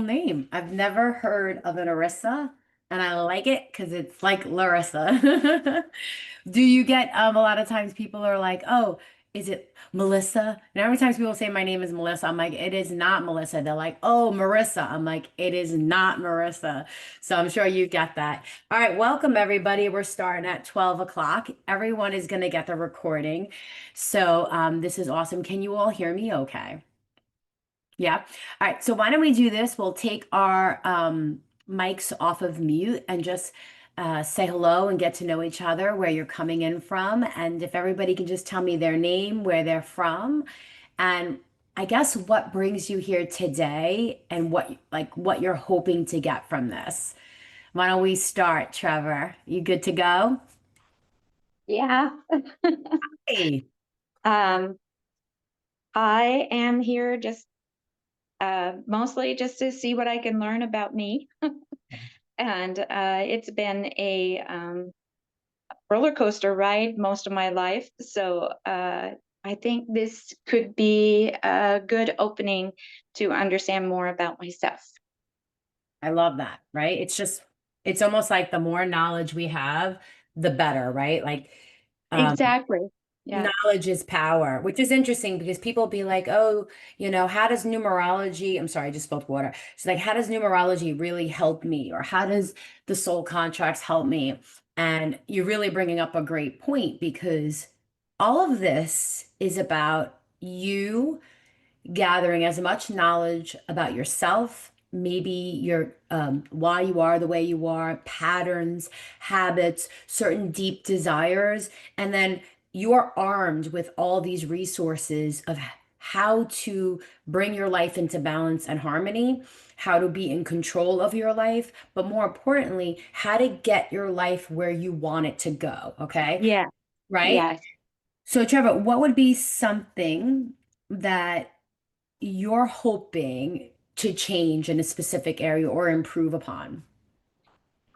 Name. I've never heard of an Arissa, and I like it because it's like Larissa. Do you get a lot of times people are like, "Oh, is it Melissa?" And how many times people say my name is Melissa? I'm like, "It is not Melissa." They're like, "Oh, Marissa." I'm like, "It is not Marissa." So I'm sure you get that. All right, welcome everybody. We're starting at 12 o'clock. Everyone is going to get the recording. So this is awesome. Can you all hear me okay? Yeah. All right. So why don't we do this? We'll take our mics off of mute and just say hello and get to know each other, where you're coming in from. And if everybody can just tell me their name, where they're from, and I guess what brings you here today and what you're hoping to get from this. Why don't we start, Trevor? You good to go? Yeah. Hey. Um, I am here just mostly just to see what I can learn about me. And it's been a roller coaster ride most of my life. So I think this could be a good opening to understand more about myself. I love that, right? It's almost like the more knowledge we have, the better, right? Like, um, Exactly. Yeah. knowledge is power, which is interesting because people be like, oh, how does numerology, I'm sorry, I just spilled water. It's like, how does numerology really help me? Or how does the soul contracts help me? And you're really bringing up a great point because all of this is about you gathering as much knowledge about yourself, maybe your why you are the way you are, patterns, habits, certain deep desires, and then you are armed with all these resources of how to bring your life into balance and harmony, how to be in control of your life, but more importantly, how to get your life where you want it to go, okay? Yeah. Right? Yes. So, Trevor, what would be something that you're hoping to change in a specific area or improve upon?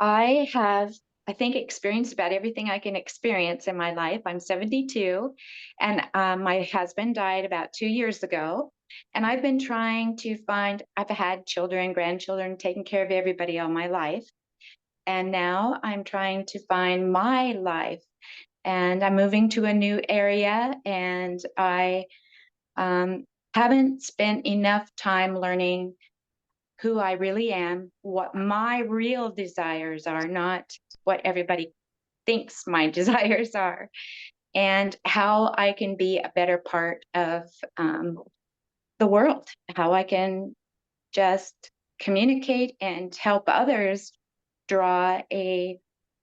I have, I think, experienced about everything I can experience in my life. I'm 72, and my husband died about 2 years ago. And I've been trying to find, I've had children, grandchildren, taken care of everybody all my life. And now I'm trying to find my life. And I'm moving to a new area, and I haven't spent enough time learning who I really am, what my real desires are, not what everybody thinks my desires are, and how I can be a better part of the world, how I can just communicate and help others draw a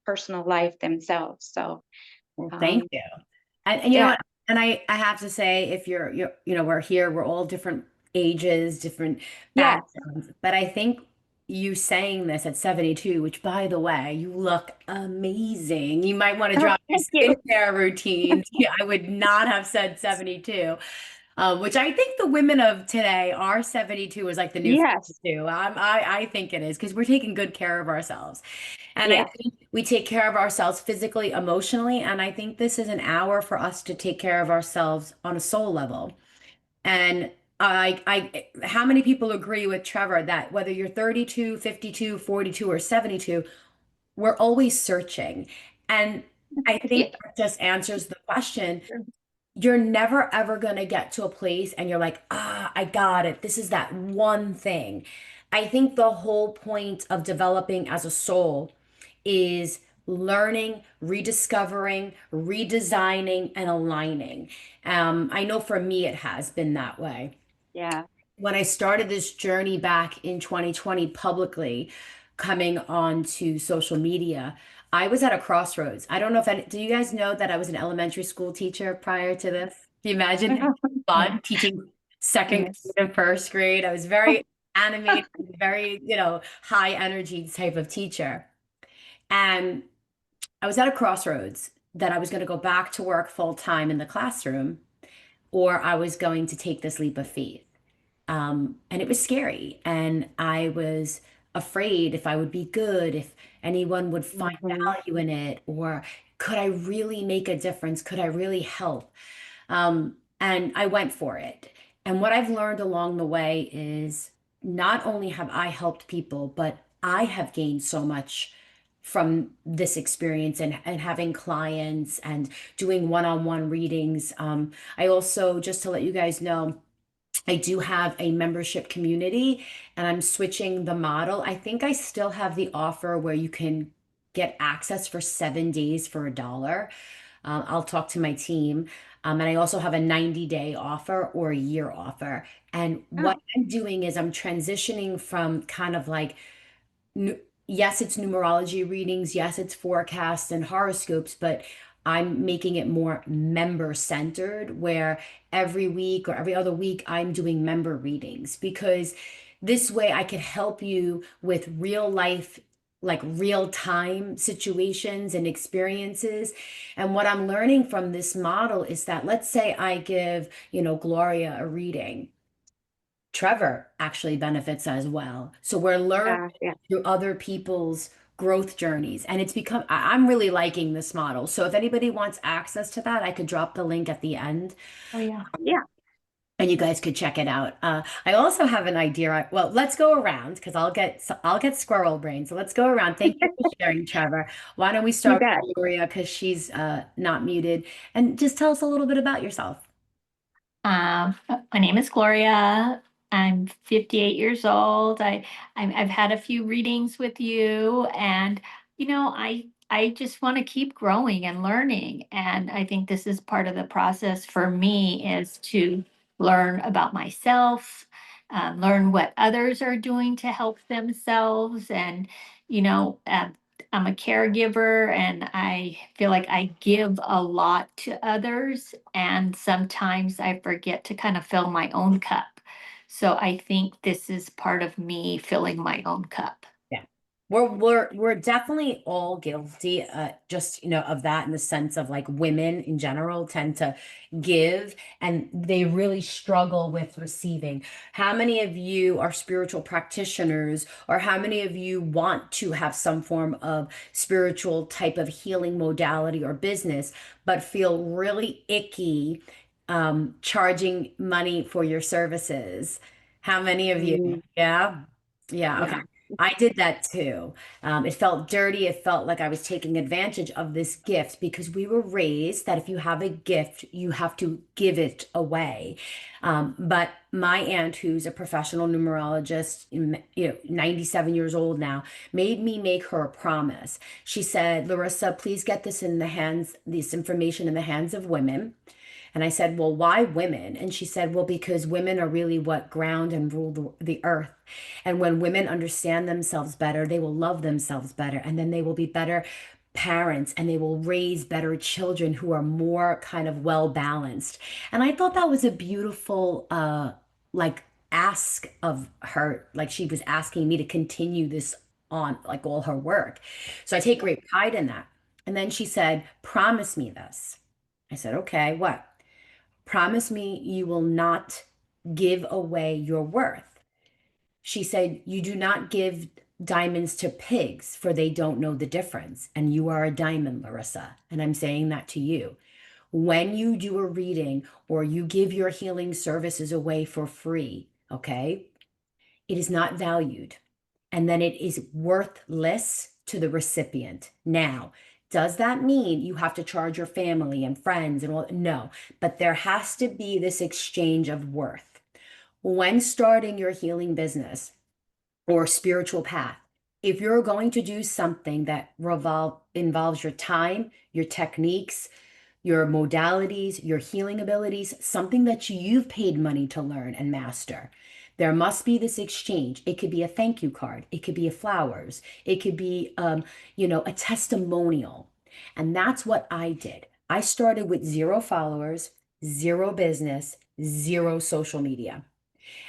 personal life themselves. So, Well, thank um, you. And you know yeah, what? And I have to say, if we're here, we're all different ages, different yes. backgrounds. But I think you saying this at 72, which by the way, you look amazing. You might want to Oh, drop thank your you. skincare routines. Yeah, I would not have said 72. Which I think the women of today are 72 is like the new Yes, 52. I think it is because we're taking good care of ourselves. And I yes, think we take care of ourselves physically, emotionally, and I think this is an hour for us to take care of ourselves on a soul level. And how many people agree with Trevor that whether you're 32, 52, 42, or 72, we're always searching. And I think yeah, that just answers the question. You're never ever going to get to a place and you're like, I got it. This is that one thing. I think the whole point of developing as a soul is learning, rediscovering, redesigning, and aligning. I know for me, it has been that way. yeah. When I started this journey back in 2020 publicly, coming onto social media, I was at a crossroads. I don't know if any, do you guys know that I was an elementary school teacher prior to this? Do you imagine fun teaching second grade Yes. and first grade? I was very animated, very, high energy type of teacher. And I was at a crossroads that I was going to go back to work full time in the classroom, or I was going to take this leap of faith. And it was scary. And I was afraid if I would be good, if anyone would find Mhm. value in it, or could I really make a difference? Could I really help? And I went for it. And what I've learned along the way is not only have I helped people, but I have gained so much from this experience and having clients and doing one-on-one readings. I also, just to let you guys know, I do have a membership community and I'm switching the model. I think I still have the offer where you can get access for 7 days for $1. I'll talk to my team. And I also have a 90-day offer or a year offer. And what Oh, I'm doing is I'm transitioning from kind of like nu- yes, it's numerology readings, yes, it's forecasts and horoscopes, but I'm making it more member centered where every week or every other week I'm doing member readings because this way I can help you with real life, like real time situations and experiences. And what I'm learning from this model is that let's say I give, Gloria a reading. Trevor actually benefits as well. So we're learning yeah. through other people's growth journeys. And it's become, I'm really liking this model. So if anybody wants access to that, I could drop the link at the end Oh, yeah. Yeah. and you guys could check it out. I also have an idea. Well, let's go around because I'll get squirrel brain. So let's go around. Thank you for sharing, Trevor. Why don't we You start bet. with Gloria because she's not muted and just tell us a little bit about yourself. My name is Gloria. I'm 58 years old. I've had a few readings with you, and I just want to keep growing and learning. And I think this is part of the process for me is to learn about myself, learn what others are doing to help themselves, and you know, um, I'm a caregiver and I feel like I give a lot to others, and sometimes I forget to kind of fill my own cup. So I think this is part of me filling my own cup. Yeah. We're definitely all guilty, just of that in the sense of like women in general tend to give and they really struggle with receiving. How many of you are spiritual practitioners, or how many of you want to have some form of spiritual type of healing modality or business, but feel really icky charging money for your services? How many of you? Mm, Yeah. Yeah. Okay. yeah. I did that too. It felt dirty. It felt like I was taking advantage of this gift because we were raised that if you have a gift, you have to give it away. But my aunt, who's a professional numerologist, 97 years old now, made me make her a promise. She said, Larissa, please get this information in the hands of women. And I said, well, why women? And she said, well, because women are really what ground and rule the earth. And when women understand themselves better, they will love themselves better. And then they will be better parents and they will raise better children who are more kind of well balanced. And I thought that was a beautiful, like, ask of her. Like she was asking me to continue this on, like all her work. So I take great pride in that. And then she said, promise me this. I said, okay, what? Promise me you will not give away your worth. She said, you do not give diamonds to pigs, for they don't know the difference. And you are a diamond, Larissa. And I'm saying that to you. When you do a reading or you give your healing services away for free, okay, it is not valued. And then it is worthless to the recipient. Now, does that mean you have to charge your family and friends and all? No, but there has to be this exchange of worth. When starting your healing business or spiritual path, if you're going to do something that involves your time, your techniques, your modalities, your healing abilities, something that you've paid money to learn and master. There must be this exchange. It could be a thank you card. It could be a flowers. It could be, a testimonial. And that's what I did. I started with 0 followers, zero business, zero social media.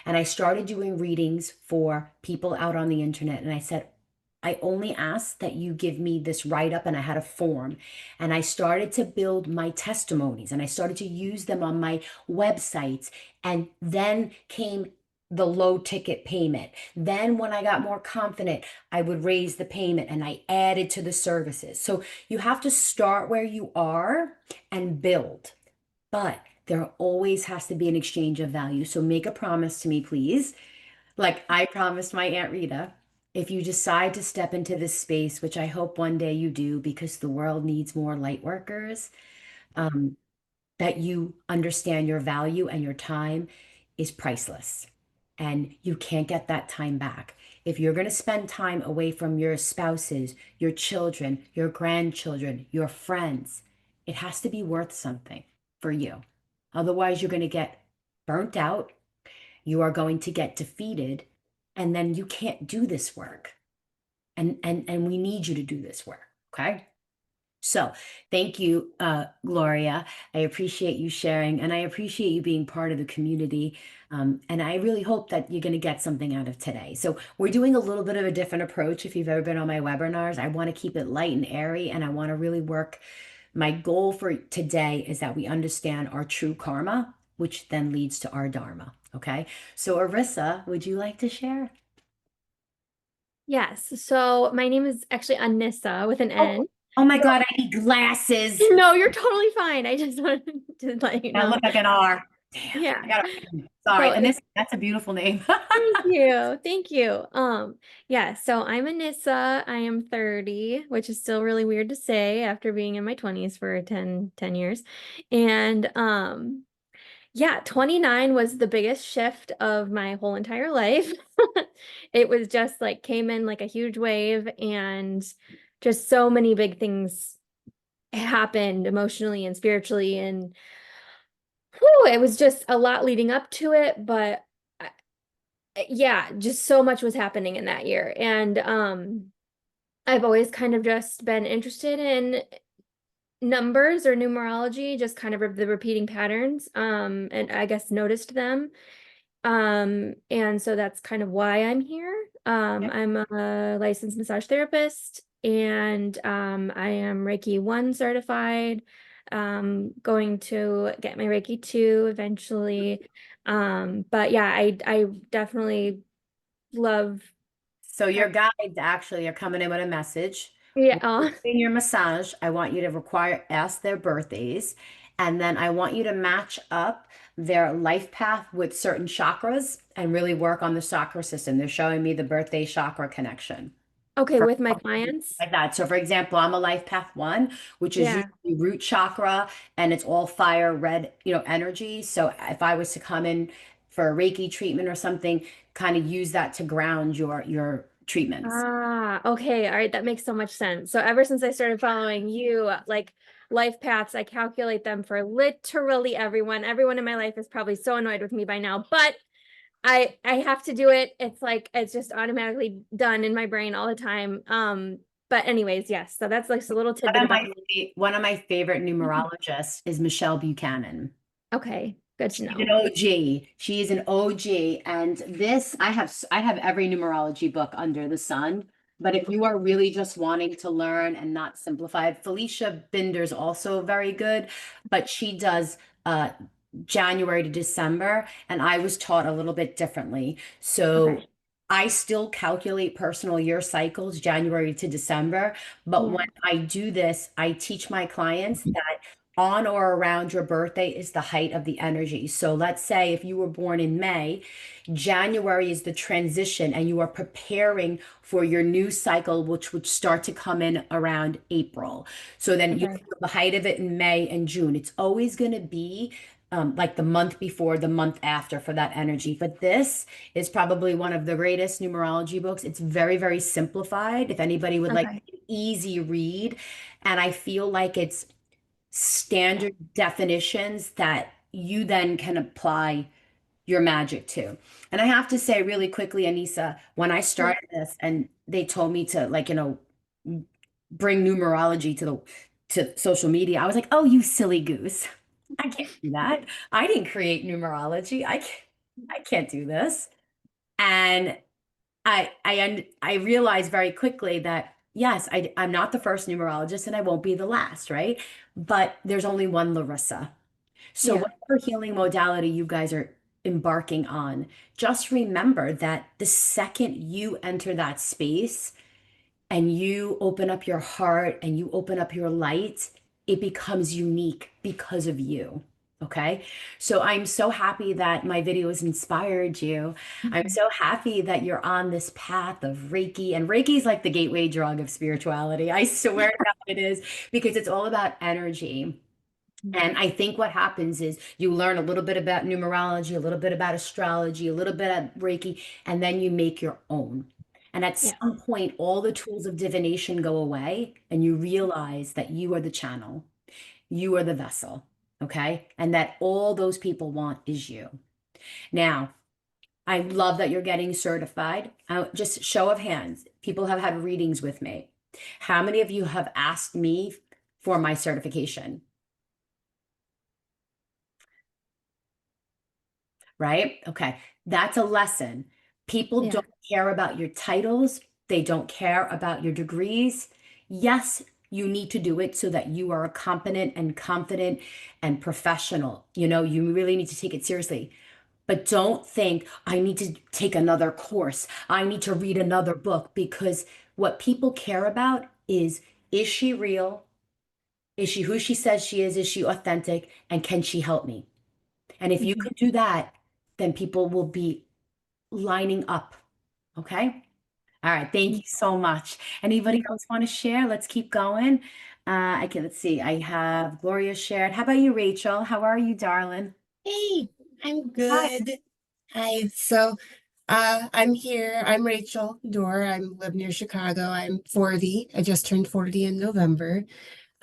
And I started doing readings for people out on the internet. And I said, I only ask that you give me this write up. And I had a form. And I started to build my testimonies and I started to use them on my websites. And then came the low ticket payment. Then, when I got more confident, I would raise the payment and I added to the services. So you have to start where you are and build. But there always has to be an exchange of value. So make a promise to me, please. Like I promised my Aunt Rita, if you decide to step into this space, which I hope one day you do because the world needs more light workers, um, that you understand your value and your time is priceless. And you can't get that time back. If you're going to spend time away from your spouses, your children, your grandchildren, your friends, it has to be worth something for you. Otherwise, you're going to get burnt out. You are going to get defeated, and then you can't do this work. And we need you to do this work. Okay. So thank you, Gloria. I appreciate you sharing and I appreciate you being part of the community. And I really hope that you're going to get something out of today. So we're doing a little bit of a different approach. If you've ever been on my webinars, I want to keep it light and airy and I want to really work. My goal for today is that we understand our true karma, which then leads to our dharma. Okay. So Arissa, would you like to share? Yes. So my name is actually Anissa with an Oh, N. oh my So God, I need glasses. no, you're totally fine. I just wanted to let you I know. look like an R. Damn, Yeah. I gotta. Sorry, So and this that's a beautiful name. thank you. Thank you. Yeah, so I'm Anissa. I am 30, which is still really weird to say after being in my 20s for 10 years. And yeah, 29 was the biggest shift of my whole entire life. It was just like came in like a huge wave and just so many big things happened emotionally and spiritually and whew, it was just a lot leading up to it, but yeah, just so much was happening in that year. And I've always kind of just been interested in numbers or numerology, just kind of the repeating patterns, and I guess noticed them. And so that's kind of why I'm here. I'm a licensed massage therapist and I am Reiki 1 certified. Going to get my Reiki 2 eventually. But yeah, I definitely love So your guides actually are coming in with a message. yeah, When you're doing your massage, I want you to ask their birthdays, and then I want you to match up their life path with certain chakras and really work on the chakra system. They're showing me the birthday chakra connection. okay, For with my clients. like that. So for example, I'm a life path one, which is Yeah. usually root chakra and it's all fire red, energy. So if I was to come in for a Reiki treatment or something, kind of use that to ground your treatments. Ah, okay. All right. That makes so much sense. So ever since I started following you, like life paths, I calculate them for literally everyone. Everyone in my life is probably so annoyed with me by now, but I have to do it. It's like it's just automatically done in my brain all the time. But anyways, yes. So that's like a little One tidbit of about my me. one of my favorite numerologists is Michelle Buchanan. Okay, good to She's an know. OG. She is an OG. And this, I have every numerology book under the sun. But if you are really just wanting to learn and not simplify, Felicia Binder's also very good, but she does uh January to December, and I was taught a little bit differently. So Okay. I still calculate personal year cycles, January to December, but Yeah. when I do this, I teach my clients that on or around your birthday is the height of the energy. So let's say if you were born in May, January is the transition and you are preparing for your new cycle, which would start to come in around April. So then you Okay. feel the height of it in May and June. It's always going to be like the month before, the month after for that energy. But this is probably one of the greatest numerology books. It's very, very simplified. If anybody would like Okay. an easy read, and I feel like it's standard definitions that you then can apply your magic to. And I have to say really quickly, Anissa, when I Yeah. started this and they told me to like, bring numerology to social media, I was like, "Oh, you silly goose. I can't do that. I didn't create numerology. I can't do this." And I realized very quickly that yes, I'm not the first numerologist and I won't be the last, right? But there's only one Larissa. So Yeah. whatever healing modality you guys are embarking on, just remember that the second you enter that space and you open up your heart and you open up your light, it becomes unique because of you. Okay. So I'm so happy that my videos inspired you. I'm Mhm. so happy that you're on this path of Reiki. And Reiki is like the gateway drug of spirituality. I swear to God it is, because it's all about energy. And I think what happens is you learn a little bit about numerology, a little bit about astrology, a little bit of Reiki, and then you make your own. And at Yeah. some point, all the tools of divination go away, and you realize that you are the channel, you are the vessel, okay? And that all those people want is you. Now, I love that you're getting certified. Just show of hands, people have had readings with me. How many of you have asked me for my certification? Right? Okay. That's a lesson. People Yeah. don't care about your titles, they don't care about your degrees. Yes, you need to do it so that you are competent and confident and professional. You know, you really need to take it seriously. But don't think, I need to take another course. I need to read another book, because what people care about is she real? Is she who she says she is? Is she authentic? And can she help me? And if you Mhm. could do that, then people will be lining up. Okay. All right. Thank you so much. Anybody else want to share? Let's keep going. Okay, let's see. I have Gloria shared. How about you, Rachel? How are you, darling? Hey, I'm Hi. good. Hi. I'm here. I'm Rachel Dorr. I live near Chicago. I'm 40. I just turned 40 in November.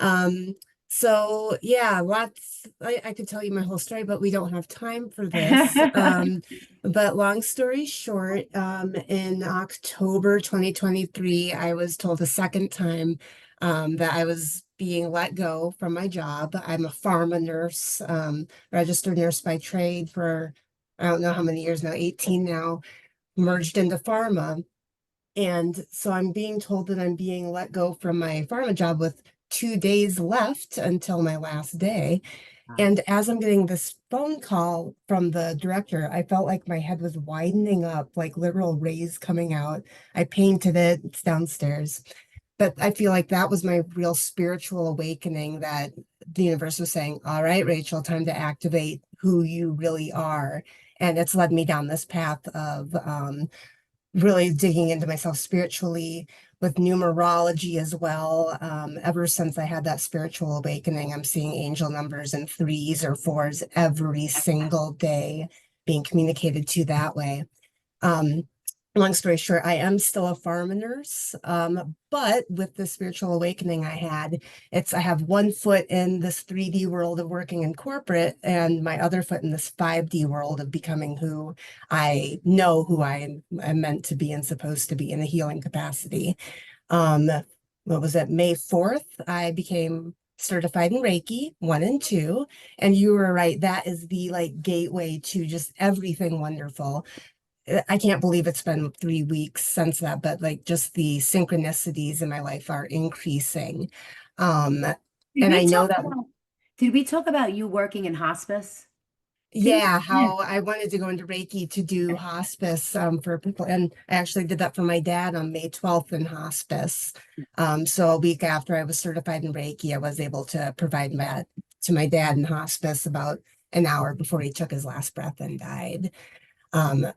Um, so yeah, I could tell you my whole story, but we don't have time for this. But long story short, in October 2023, I was told a second time that I was being let go from my job. I'm a pharma nurse, registered nurse by trade for I don't know how many years now, 18 now, merged into pharma. And so I'm being told that I'm being let go from my pharma job with 2 days left until my last day. Wow. And as I'm getting this phone call from the director, I felt like my head was widening up, like literal rays coming out. I painted it, it's downstairs. But I feel like that was my real spiritual awakening, that the universe was saying, all right, Rachel, time to activate who you really are. And it's led me down this path of really digging into myself spiritually with numerology as well. Ever since I had that spiritual awakening, I'm seeing angel numbers in threes or fours every single day being communicated to that way. Um, Long story short, I am still a pharma nurse, but with the spiritual awakening I had, I have one foot in this 3D world of working in corporate and my other foot in this 5D world of becoming who I know who am meant to be and supposed to be in a healing capacity. Um, what was it? May 4th, I became certified in Reiki 1 and 2. And you were right, that is the like gateway to just everything wonderful. I can't believe it's been 3 weeks since that, but like just the synchronicities in my life are increasing. Um, Did and we I know talk that, about did we talk about you working in hospice? Did we? yeah, Yeah. how I wanted to go into Reiki to do hospice for people. And I actually did that for my dad on May 12th in hospice. So a week after I was certified in Reiki, I was able to provide that to my dad in hospice about an hour before he took his last breath and died.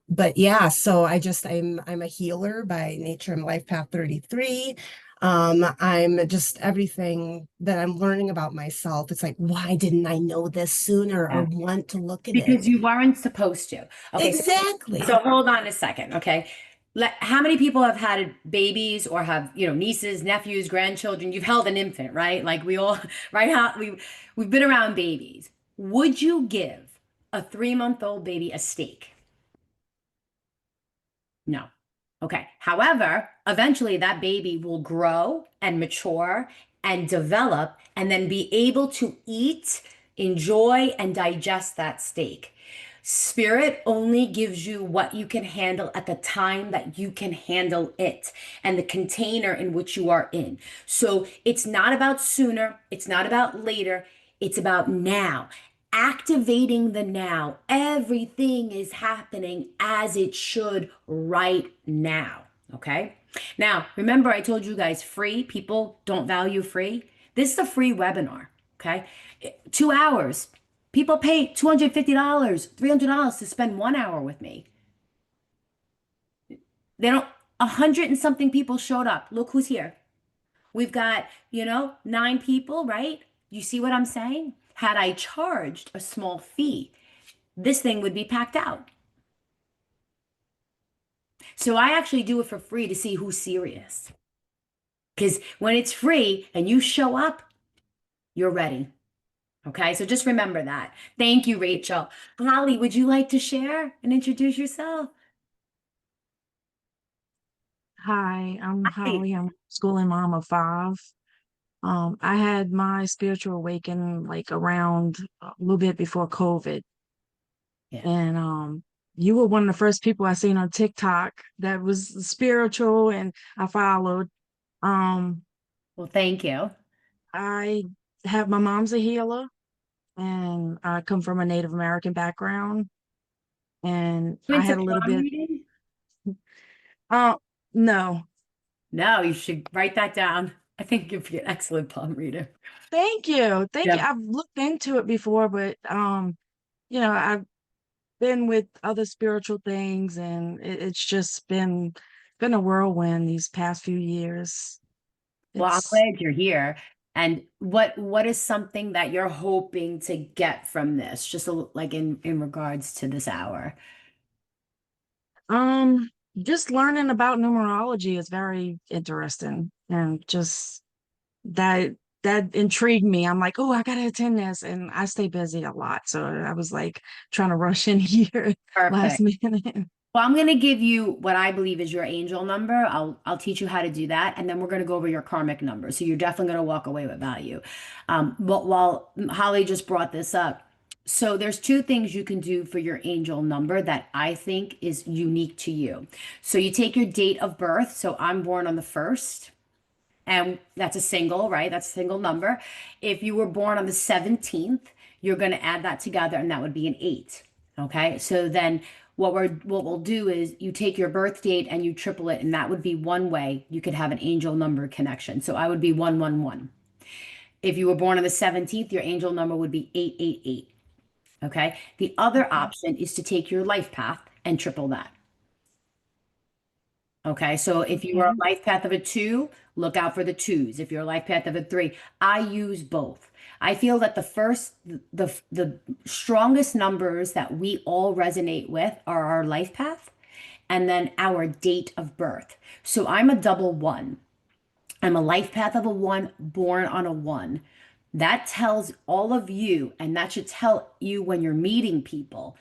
But yeah, so I'm a healer by nature. I'm life path 33. I'm just everything that I'm learning about myself. It's like, why didn't I know this sooner or want to look at Because it? you weren't supposed to. Okay, so Exactly. hold on a second, okay? How many people have had babies or have, nieces, nephews, grandchildren? You've held an infant, right? Like we all, right? We've been around babies. Would you give a 3-month-old baby a steak? No. Okay. However, eventually that baby will grow and mature and develop and then be able to eat, enjoy, and digest that steak. Spirit only gives you what you can handle at the time that you can handle it and the container in which you are in. So it's not about sooner, it's not about later, it's about now. Activating the now. Everything is happening as it should right now. Okay. Now, remember, I told you guys free. People don't value free. This is a free webinar. Okay. 2 hours. People pay $250, $300 to spend 1 hour with me. They don't, 100 and something people showed up. Look who's here. We've got, 9 people, right? You see what I'm saying? Had I charged a small fee, this thing would be packed out. So I actually do it for free to see who's serious. Because when it's free and you show up, you're ready. Okay, so just remember that. Thank you, Rachel. Holly, would you like to share and introduce yourself? Hi, I'm Hi. Holly. I'm a schooling mom of five. I had my spiritual awakening like around a little bit before COVID. Yeah. And you were one of the first people I seen on TikTok that was spiritual and I followed. Um, Well, thank you. I have my mom's a healer and I come from a Native American background and You I into had a little palm bit reading? uh no. No, you should write that down. I think you'd be an excellent palm reader. Thank you. Thank you. Yeah. I've looked into it before, but I've been with other spiritual things and it's just been a whirlwind these past few years. Well, I'm It's glad you're here. And what is something that you're hoping to get from this, just like in regards to this hour? just learning about numerology is very interesting and just that that intrigued me. I'm like, oh, I gotta attend this. And I stay busy a lot. So I was like trying to rush in here last Perfect. minute. Well, I'm going to give you what I believe is your angel number. I'll teach you how to do that, and then we're going to go over your karmic number. So you're definitely going to walk away with value. But while Holly just brought this up, so there's two things you can do for your angel number that I think is unique to you. So you take your date of birth. So I'm born on the first. And that's a single, right? That's a single number. If you were born on the 17th, you're going to add that together and that would be an 8. Okay? So then what we'll do is you take your birth date and you triple it and that would be one way you could have an angel number connection. So I would be 111. If you were born on the 17th, your angel number would be 888. Okay? The other Okay. option is to take your life path and triple that. Okay, so if you are a Okay. life path of a 2, look out for the 2s. If you're a life path of a 3, I use both. I feel that the strongest numbers that we all resonate with are our life path and then our date of birth. So I'm a double 1. I'm a life path of a 1, born on a 1. That tells all of you, and that should tell you when you're meeting people,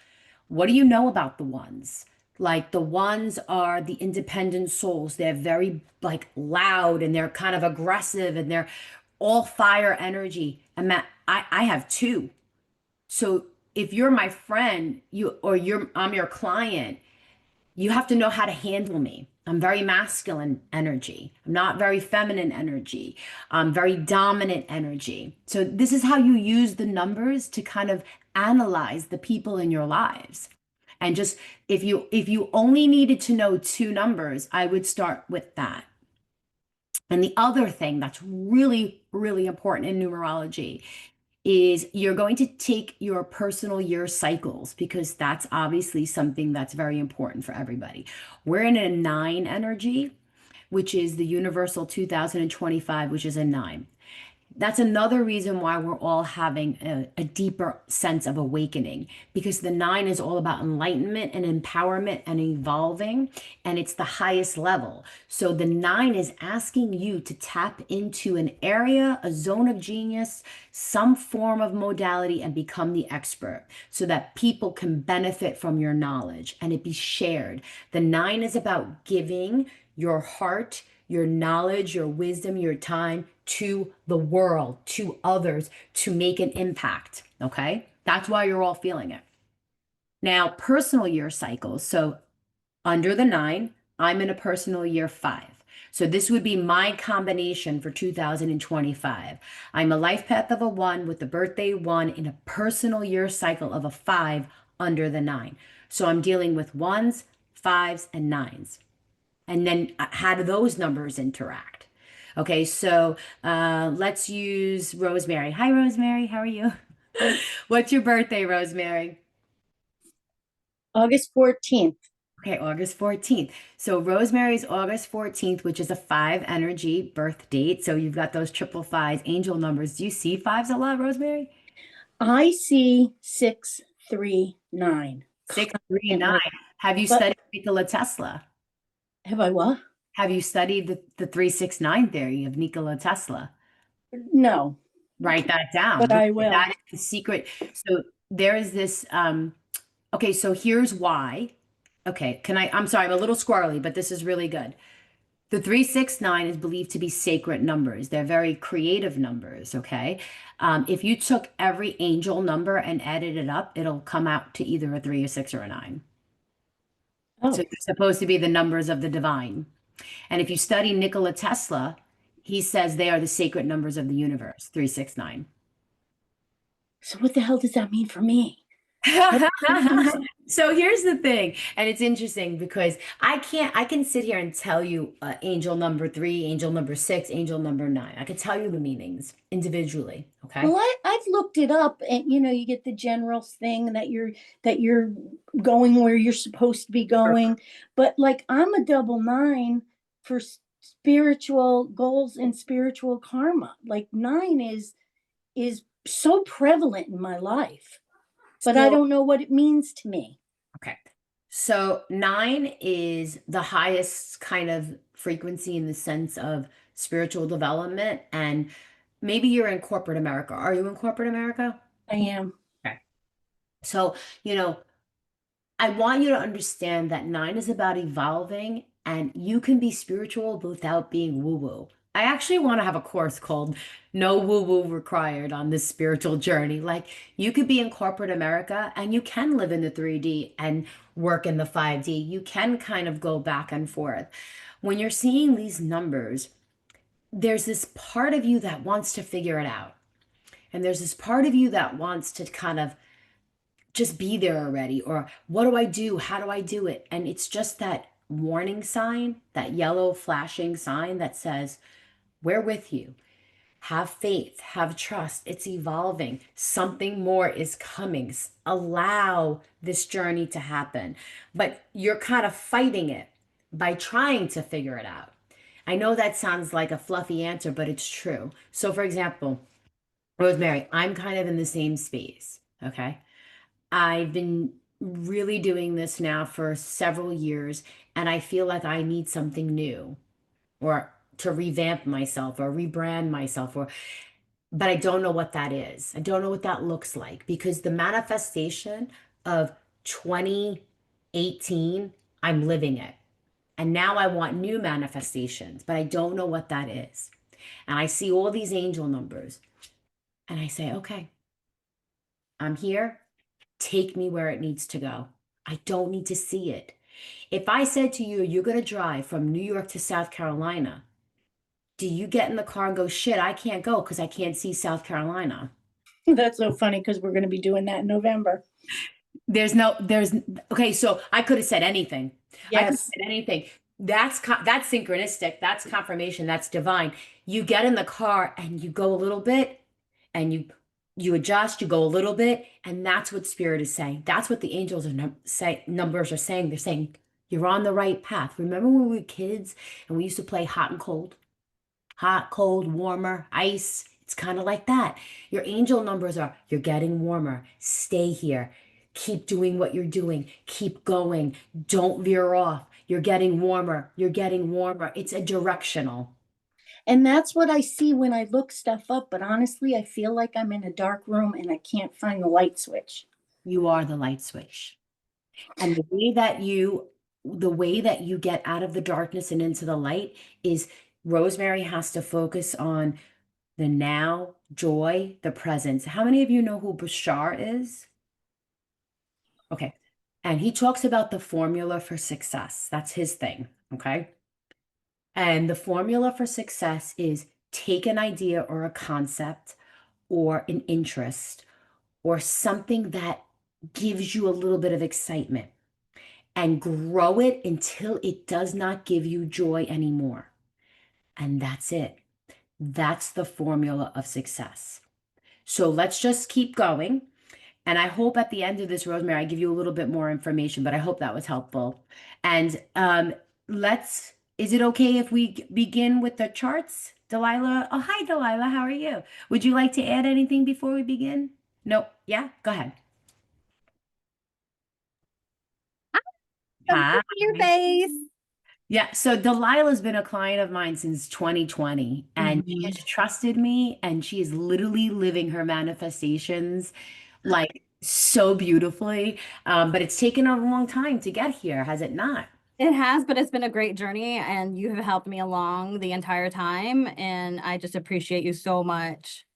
what do you know about the ones? Like the ones are the independent souls. They're very like loud and they're kind of aggressive and they're all fire energy. And Matt, I have 2. So if you're my friend, I'm your client, you have to know how to handle me. I'm very masculine energy. I'm not very feminine energy. I'm very dominant energy. So this is how you use the numbers to kind of analyze the people in your lives. And just if you only needed to know 2 numbers, I would start with that. And the other thing that's really, really important in numerology is you're going to take your personal year cycles because that's obviously something that's very important for everybody. We're in a 9 energy, which is the universal 2025, which is a 9. That's another reason why we're all having a deeper sense of awakening because the 9 is all about enlightenment and empowerment and evolving, and it's the highest level. So the 9 is asking you to tap into an area, a zone of genius, some form of modality, and become the expert so that people can benefit from your knowledge and it be shared. The 9 is about giving your heart, your knowledge, your wisdom, your time to the world, to others, to make an impact. Okay. That's why you're all feeling it. Now, personal year cycles. So, under the 9, I'm in a personal year 5. So, this would be my combination for 2025. I'm a life path of a 1 with the birthday 1 in a personal year cycle of a 5 under the 9. So, I'm dealing with 1s, 5s, and 9s. And then how do those numbers interact? Okay, so let's use Rosemary. Hi, Rosemary. How are you? What's your birthday, Rosemary? August 14th. Okay, August 14th. So Rosemary's August 14th, which is a five energy birth date. So you've got those triple fives, angel numbers. Do you see fives a lot, Rosemary? I see 639. 639. Constantly. Have you But studied Nikola Tesla? have I what? Have you studied the 369 theory of Nikola Tesla? No, Write that down but I because will. that is the secret. So there is this okay, so here's why. Okay, I'm sorry, I'm a little squirrely, but this is really good. The 369 is believed to be sacred numbers. They're very creative numbers, okay? If you took every angel number and added it up, it'll come out to either a three, a six, or a nine. So Oh, they're supposed to be the numbers of the divine. And if you study Nikola Tesla, he says they are the sacred numbers of the universe, 369. so what the hell does that mean for me? What happens? So here's the thing, and it's interesting because I can sit here and tell you angel number three, angel number six, angel number nine. I could tell you the meanings individually, okay? Well, I've looked it up, and you get the general thing that you're going where you're supposed to be going. But like I'm a double nine for spiritual goals and spiritual karma. Like nine is so prevalent in my life, but I So, don't know what it means to me. okay. So nine is the highest kind of frequency in the sense of spiritual development, and maybe you're in corporate America. Are you in corporate America? I am. Okay. So, you know, I want you to understand that nine is about evolving and you can be spiritual without being woo-woo. I actually want to have a course called No Woo-Woo Required on this spiritual journey. Like you could be in corporate America and you can live in the 3D and work in the 5D. You can kind of go back and forth. When you're seeing these numbers, there's this part of you that wants to figure it out. And there's this part of you that wants to kind of just be there already. Or what do I do? How do I do it? And it's just that warning sign, that yellow flashing sign that says, we're with you. Have faith, have trust. It's evolving. Something more is coming. Allow this journey to happen. But you're kind of fighting it by trying to figure it out. I know that sounds like a fluffy answer, but it's true. So, for example, Rosemary, I'm kind of in the same space. Okay. I've been really doing this now for several years, and I feel like I need something new or to revamp myself or rebrand myself or but I don't know what that is. I don't know what that looks like because the manifestation of 2018, I'm living it. And now I want new manifestations, but I don't know what that is. And I see all these angel numbers and I say, okay, I'm here. Take me where it needs to go. I don't need to see it. If I said to you, you're going to drive from New York to South Carolina, do you get in the car and go, shit, I can't go because I can't see South Carolina? That's so funny because we're going to be doing that in November. There's okay, so I could have said anything. I could have Yes. said anything. That's synchronistic. That's confirmation. That's divine. You get in the car and you go a little bit and you adjust, you go a little bit, and that's what spirit is saying. That's what the angels are numbers are saying. They're saying you're on the right path. Remember when we were kids and we used to play hot and cold? Hot, cold, warmer, ice. It's kind of like that. Your angel numbers are you're getting warmer. Stay here. Keep doing what you're doing. Keep going. Don't veer off. You're getting warmer. You're getting warmer. It's a directional. And that's what I see when I look stuff up. But honestly, I feel like I'm in a dark room and I can't find the light switch. You are the light switch. And the way that you get out of the darkness and into the light is Rosemary has to focus on the now, joy, the presence. How many of you know who Bashar is? Okay. And he talks about the formula for success. That's his thing. Okay. And the formula for success is take an idea or a concept or an interest or something that gives you a little bit of excitement and grow it until it does not give you joy anymore. And that's it. That's the formula of success. So let's just keep going. And I hope at the end of this, Rosemary, I give you a little bit more information, but I hope that was helpful. And is it okay if we begin with the charts? Delilah, oh, hi, Delilah, how are you? Would you like to add anything before we begin? No, yeah, go ahead. So good Hi. to see your face. Yeah, so Delilah's been a client of mine since 2020, and she has Mhm. trusted me, and she is literally living her manifestations like so beautifully. But it's taken a long time to get here, has it not? It has, but it's been a great journey, and you have helped me along the entire time. And I just appreciate you so much.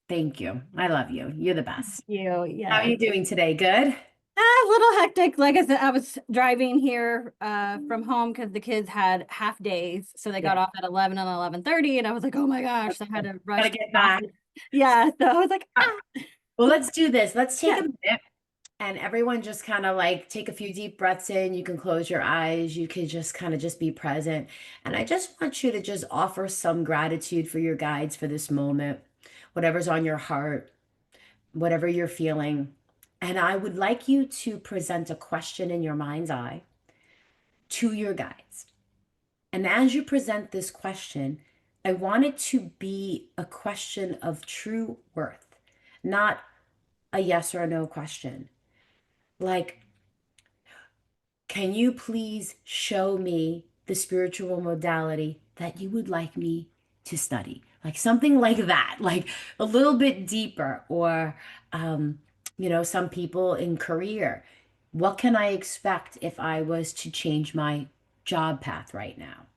Thank you. I love you. You're the best. You, How are yeah. you doing today? Good? A little hectic. Like I said, I was driving here from home because the kids had half days. So they got Yeah. off at 11 and 11:30. And I was like, oh my gosh, I had to rush Gotta to get the back. office. Yeah. So I was like, Uh, Well, let's do this. Let's take yeah. a minute and everyone just kind of like take a few deep breaths in. You can close your eyes. You can just kind of just be present. And I just want you to just offer some gratitude for your guides for this moment, whatever's on your heart, whatever you're feeling. And I would like you to present a question in your mind's eye to your guides. And as you present this question, I want it to be a question of true worth, not a yes or a no question. Like, can you please show me the spiritual modality that you would like me to study? Like something like that, like a little bit deeper. Or, some people in career, what can I expect if I was to change my job path right now?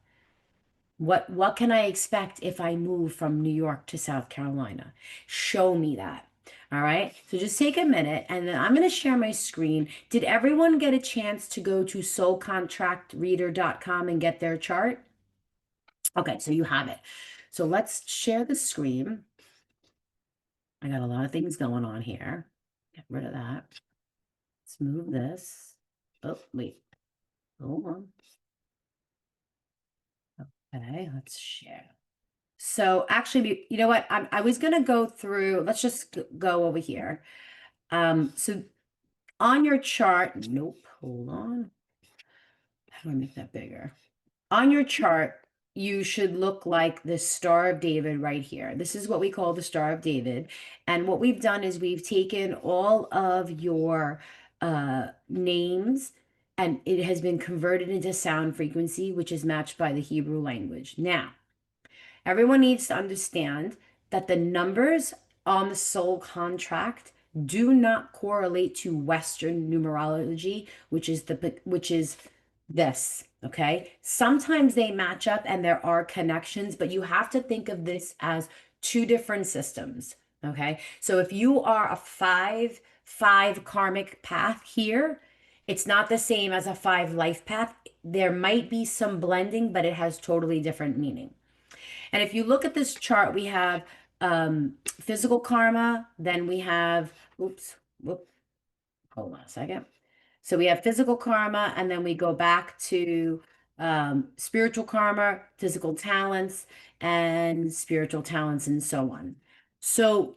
What can I expect if I move from New York to South Carolina? Show me that. All right. So just take a minute and then I'm going to share my screen. Did everyone get a chance to go to soulcontractreader.com and get their chart? Okay, so you have it. So let's share the screen. I got a lot of things going on here. Get rid of that. Let's move this. Oh, wait. Hold on. Okay, let's share. So actually, you know what? I was gonna go through, let's just go over here. So on your chart, nope, hold on. How do I make that bigger? On your chart, you should look like the Star of David right here. This is what we call the Star of David. And what we've done is we've taken all of your names and it has been converted into sound frequency, which is matched by the Hebrew language. Now, everyone needs to understand that the numbers on the soul contract do not correlate to Western numerology, which is this, okay? Sometimes they match up and there are connections, but you have to think of this as two different systems, okay? So if you are a 5 karmic path here, it's not the same as a 5 life path. There might be some blending, but it has totally different meaning. And if you look at this chart, we have physical karma, then we have, hold on a second. So we have physical karma, and then we go back to spiritual karma, physical talents, and spiritual talents, and so on. So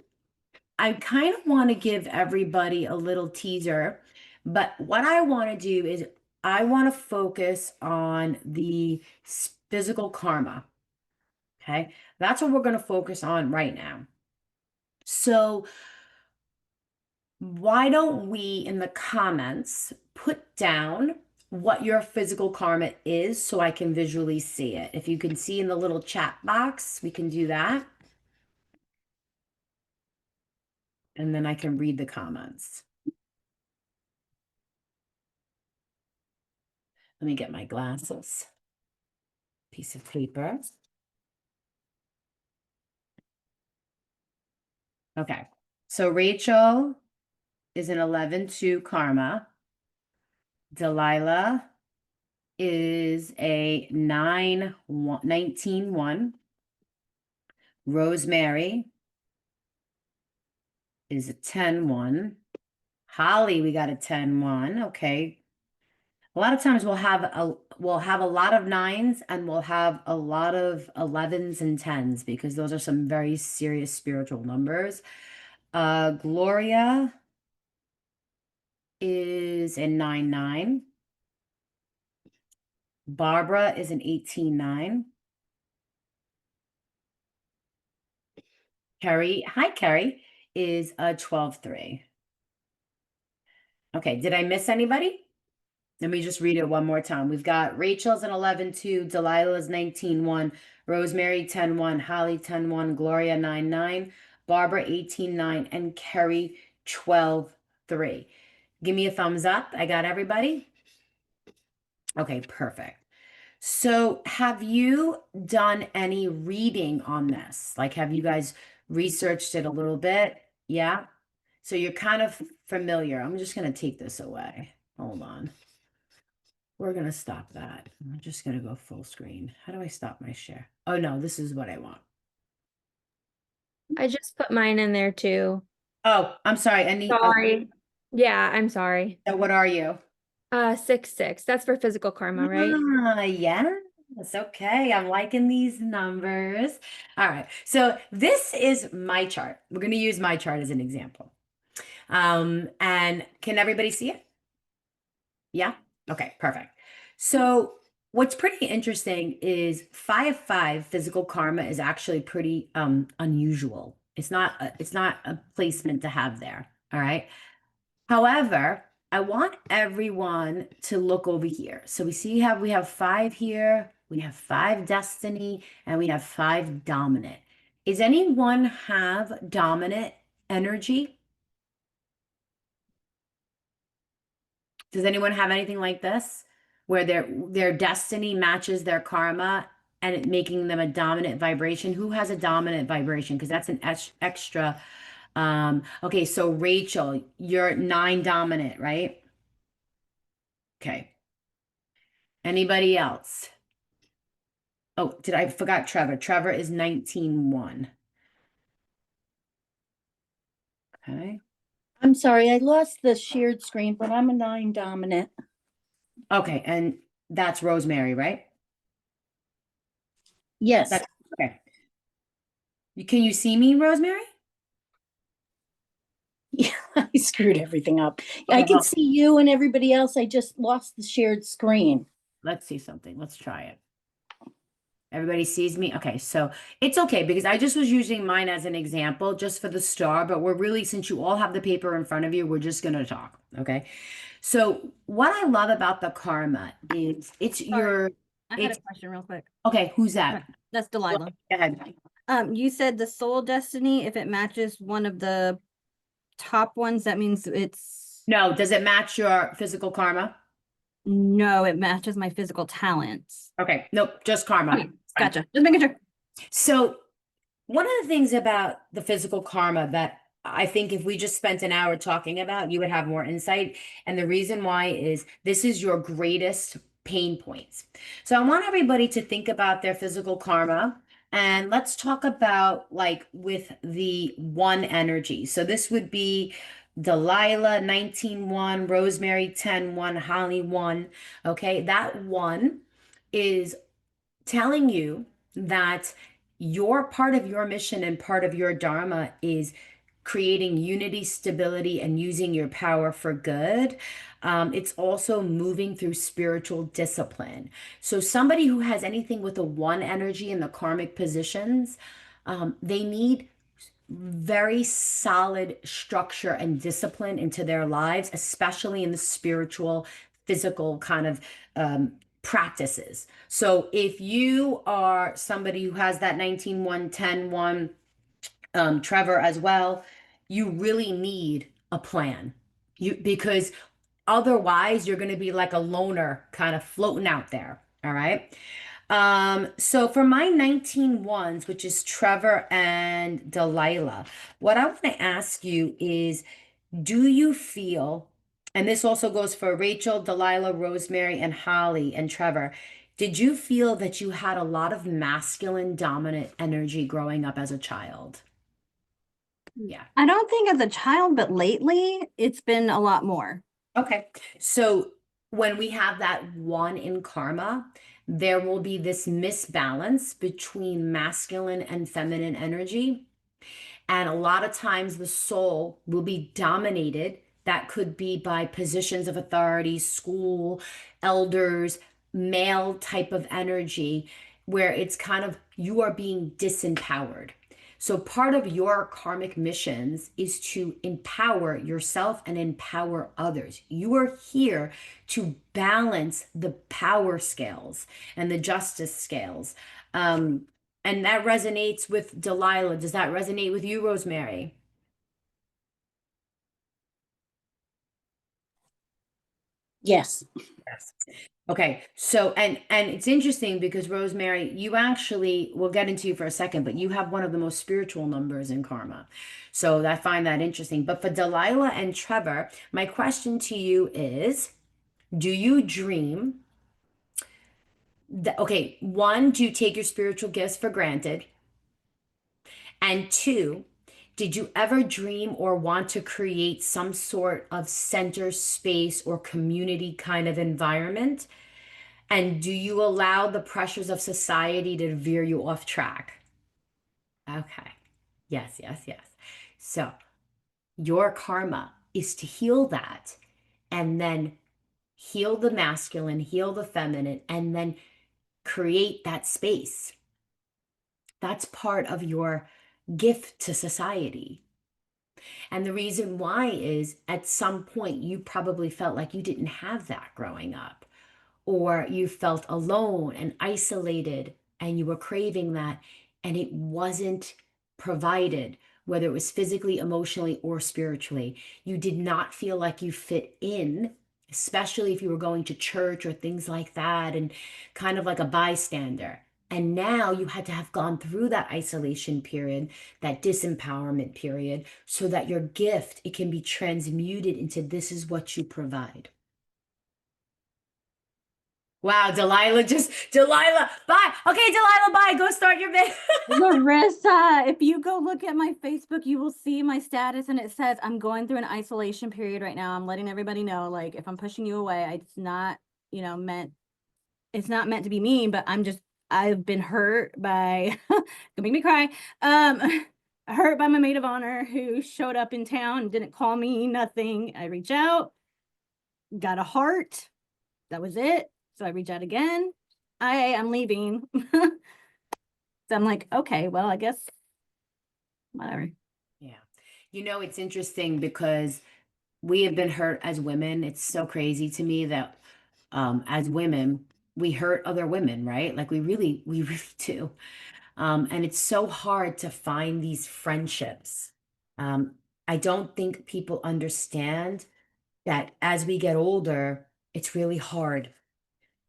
I kind of want to give everybody a little teaser, but what I want to do is I want to focus on the physical karma. Okay, that's what we're going to focus on right now. So, why don't we in the comments put down what your physical karma is so I can visually see it? If you can see in the little chat box, we can do that. And then I can read the comments. Let me get my glasses. Piece of paper. Okay. So Rachel is an 11-2 karma. Delilah is a 19-1. Rosemary is a 10-1. Holly, we got a 10-1. Okay. A lot of times we'll have a lot of 9s and we'll have a lot of 11s and 10s because those are some very serious spiritual numbers. Gloria is a 9-9. Barbara is an 18-9. Kerry, hi Kerry, is a 12-3. Okay, did I miss anybody? Let me just read it one more time. We've got Rachel's an 11-2, Delilah's 19-1, Rosemary 10-1, Holly 10-1, Gloria 9-9, Barbara 18-9, and Kerry 12-3. Give me a thumbs up. I got everybody? Okay, perfect. So have you done any reading on this? Like, have you guys researched it a little bit? Yeah? So you're kind of familiar. I'm just going to take this away. Hold on. We're going to stop that. I'm just going to go full screen. How do I stop my share? Oh, no, this is what I want. I just put mine in there too. Oh, I'm sorry. I need, Sorry. Yeah, I'm sorry. so what are you? 6-6. That's for physical karma, right? Yes. Okay. I'm liking these numbers. All right. So this is my chart. We're going to use my chart as an example. And can everybody see it? Yeah? Okay, perfect. So what's pretty interesting is 5-5 physical karma is actually pretty unusual. It's not a placement to have there. All right. However, I want everyone to look over here. So we have 5 here, we have 5 destiny, and we have 5 dominant. Is anyone have dominant energy? Does anyone have anything like this where their destiny matches their karma and it making them a dominant vibration? Who has a dominant vibration? Because that's an extra. Okay, so Rachel, you're 9 dominant, right? Okay. Anybody else? Oh, I forgot Trevor. Trevor is 19-1. Okay. I'm sorry, I lost the shared screen, but I'm a 9 dominant. Okay, and that's Rosemary, right? Yes. Okay. Can you see me, Rosemary? Yeah, I screwed everything up. I Okay, can well, see you and everybody else. I just lost the shared screen. let's see something. Let's try it. Everybody sees me? Okay, so it's okay because I just was using mine as an example just for the star, but we're really, since you all have the paper in front of you, we're just going to talk. Okay. So what I love about the karma is it's your, I had a it's question real quick. okay. Who's that? That's Delilah. Go ahead. You said the soul destiny, if it matches one of the top ones, that means it's No, does it match your physical karma? no, it matches my physical talents. Okay. Nope, just karma. Okay, Fine. gotcha. Just making sure. So one of the things about the physical karma that I think if we just spent an hour talking about, you would have more insight. And the reason why is this is your greatest pain points. So I want everybody to think about their physical karma. And let's talk about like with the one energy. So this would be Delilah 19-1, Rosemary 10-1, Holly 1. Okay, that one is telling you that your part of your mission and part of your dharma is creating unity, stability, and using your power for good. It's also moving through spiritual discipline. So, somebody who has anything with a one energy in the karmic positions, they need very solid structure and discipline into their lives, especially in the spiritual, physical kind of practices. So if you are somebody who has that 19-1, 10-1, Trevor as well, you really need a plan. Because otherwise you're going to be like a loner kind of floating out there. All right. So for my 19-1s, which is Trevor and Delilah, what I want to ask you is, do you feel, and this also goes for Rachel, Delilah, Rosemary, and Holly and Trevor, did you feel that you had a lot of masculine dominant energy growing up as a child? Yeah. I don't think as a child, but lately it's been a lot more. Okay. So when we have that one in karma, there will be this misbalance between masculine and feminine energy. And a lot of times the soul will be dominated. That could be by positions of authority, school, elders, male type of energy, where it's kind of you are being disempowered. So part of your karmic missions is to empower yourself and empower others. You are here to balance the power scales and the justice scales. And that resonates with Delilah. Does that resonate with you, Rosemary? Yes. Yes. Okay, so and it's interesting because Rosemary, you actually, we'll get into you for a second, but you have one of the most spiritual numbers in karma. So I find that interesting. But for Delilah and Trevor, my question to you is, do you dream that, okay, one, do you take your spiritual gifts for granted? And two, did you ever dream or want to create some sort of center space or community kind of environment? And do you allow the pressures of society to veer you off track? Okay. Yes, yes, yes. So your karma is to heal that and then heal the masculine, heal the feminine, and then create that space. That's part of your gift to society. And the reason why is at some point you probably felt like you didn't have that growing up, or you felt alone and isolated and you were craving that and it wasn't provided, whether it was physically, emotionally, or spiritually. You did not feel like you fit in, especially if you were going to church or things like that, and kind of like a bystander. And now you had to have gone through that isolation period, that disempowerment period, so that your gift, it can be transmuted into this is what you provide. Wow, Delilah, bye. Okay, Delilah, bye. Go start your bit. Larissa, if you go look at my Facebook, you will see my status and it says I'm going through an isolation period right now. I'm letting everybody know, like, if I'm pushing you away, it's not, it's not meant to be mean, but I've been hurt by, gonna make me cry. Hurt by my maid of honor who showed up in town, didn't call me, nothing. I reach out, got a heart. That was it. So I reach out again. I'm leaving. So I'm like, okay, well, I guess whatever. Yeah. It's interesting because we have been hurt as women. It's so crazy to me that as women, we hurt other women, right? Like we really do. And it's so hard to find these friendships. Um, I don't think people understand that as we get older, it's really hard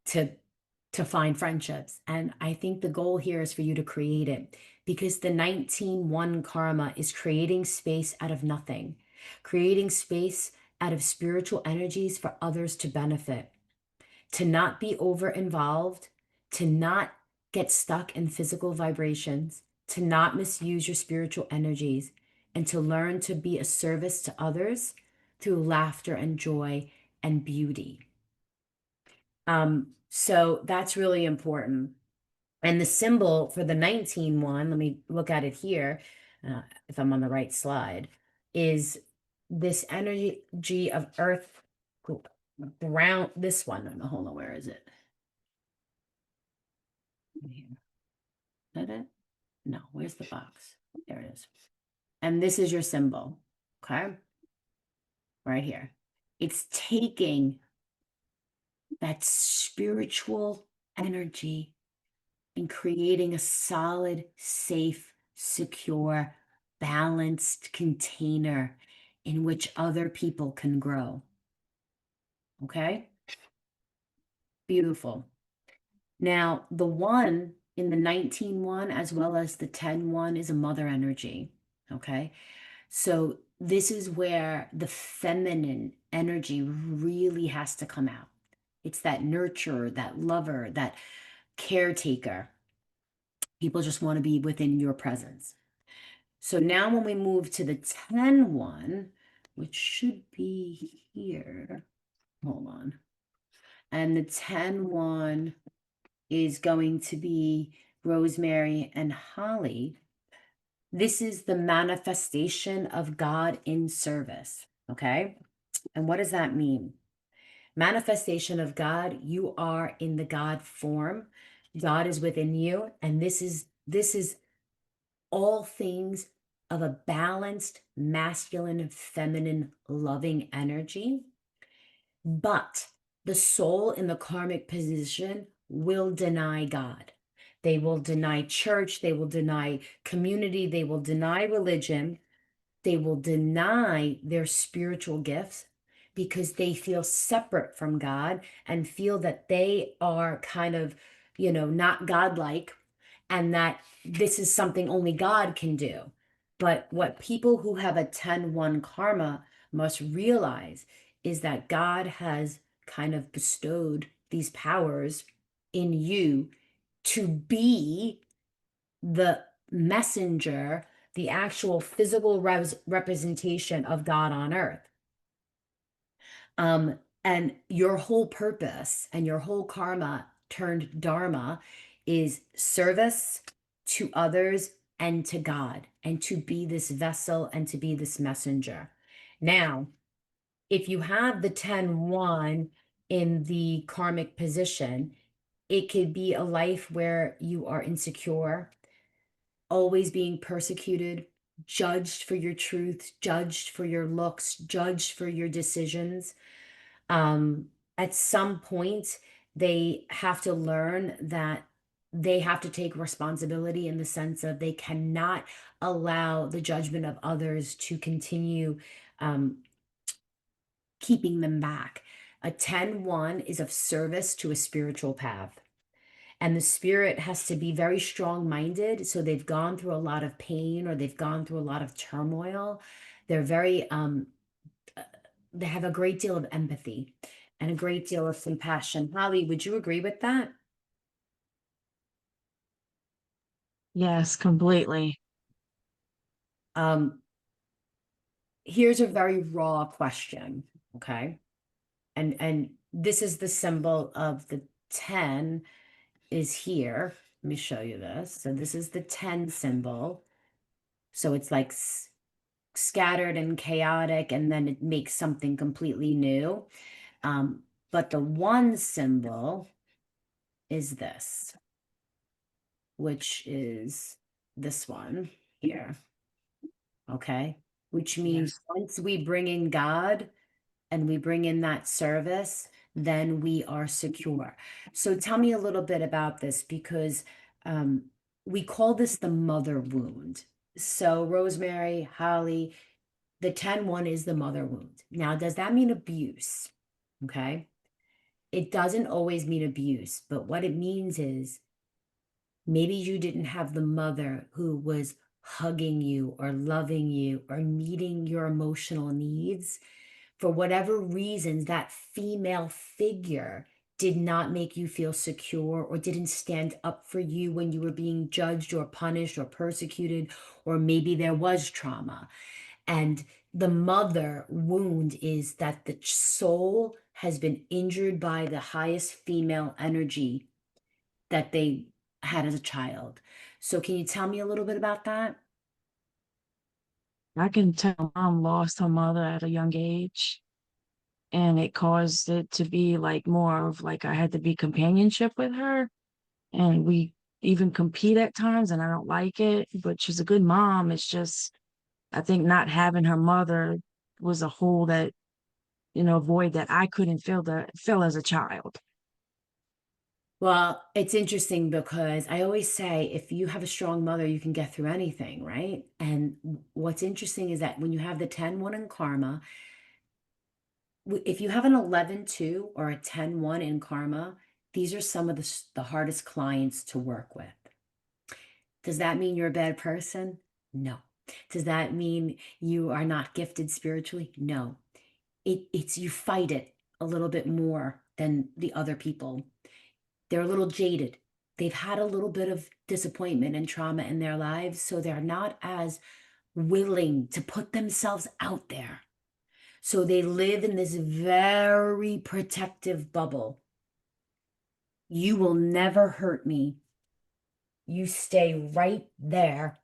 to find friendships. And I think the goal here is for you to create it because the 19-1 karma is creating space out of nothing, creating space out of spiritual energies for others to benefit, to not be over involved, to not get stuck in physical vibrations, to not misuse your spiritual energies, and to learn to be a service to others through laughter and joy and beauty. So that's really important. And the symbol for the 19-1, let me look at it here, if I'm on the right slide, is this energy of earth, ground, this one. No, hold on, where is it? Here. Is that it? No, where's the box? There it is. And this is your symbol, okay? Right here. It's taking that spiritual energy and creating a solid, safe, secure, balanced container in which other people can grow. Okay? Beautiful. Now, the 1 in the 19-1 as well as the 10-1 is a mother energy. Okay? So this is where the feminine energy really has to come out. It's that nurturer, that lover, that caretaker. People just want to be within your presence. So now when we move to the 10-1, which should be here, hold on. And the 10-1 is going to be Rosemary and Holly. This is the manifestation of God in service. Okay. And what does that mean? Manifestation of God, you are in the God form. God is within you. And this is all things of a balanced, masculine, feminine, loving energy. But the soul in the karmic position will deny God. They will deny church. They will deny community. They will deny religion. They will deny their spiritual gifts because they feel separate from God and feel that they are kind of, not godlike, and that this is something only God can do. But what people who have a 10-1 karma must realize is that God has kind of bestowed these powers in you to be the messenger, the actual physical representation of God on earth. And your whole purpose and your whole karma turned dharma is service to others and to God, and to be this vessel and to be this messenger. Now, if you have the 10-1 in the karmic position, it could be a life where you are insecure, always being persecuted, judged for your truth, judged for your looks, judged for your decisions. Um, at some point, they have to learn that they have to take responsibility in the sense of they cannot allow the judgment of others to continue um, keeping them back. A 10-1 is of service to a spiritual path. And the spirit has to be very strong-minded. So they've gone through a lot of pain, or they've gone through a lot of turmoil. They're very, they have a great deal of empathy and a great deal of compassion. Holly, would you agree with that? Yes, completely. Um, Here's a very raw question, okay? And this is the symbol of the 10 is here. Let me show you this. So this is the 10 symbol. So it's like scattered and chaotic, and then it makes something completely new. But the 1 symbol is this, which is this one here. Okay. Which means Yes. once we bring in God and we bring in that service, then we are secure. So tell me a little bit about this, because we call this the mother wound. So Rosemary, Holly, the 10-1 is the mother wound. Now, does that mean abuse? Okay. It doesn't always mean abuse, but what it means is maybe you didn't have the mother who was hugging you or loving you or meeting your emotional needs. For whatever reasons, that female figure did not make you feel secure, or didn't stand up for you when you were being judged or punished or persecuted, or maybe there was trauma. And the mother wound is that the soul has been injured by the highest female energy that they had as a child. So can you tell me a little bit about that? I can tell mom lost her mother at a young age, and it caused it to be like more of like I had to be companionship with her, and we even compete at times, and I don't like it, but she's a good mom. It's just I think not having her mother was a hole that, void that I couldn't fill as a child. Well, it's interesting because I always say if you have a strong mother, you can get through anything, right? And what's interesting is that when you have the 10-1 in karma, if you have an 11-2 or a 10-1 in karma, these are some of the hardest clients to work with. Does that mean you're a bad person? No. Does that mean you are not gifted spiritually? No. It's you fight it a little bit more than the other people. They're a little jaded. They've had a little bit of disappointment and trauma in their lives, so they're not as willing to put themselves out there. So they live in this very protective bubble. You will never hurt me. You stay right there.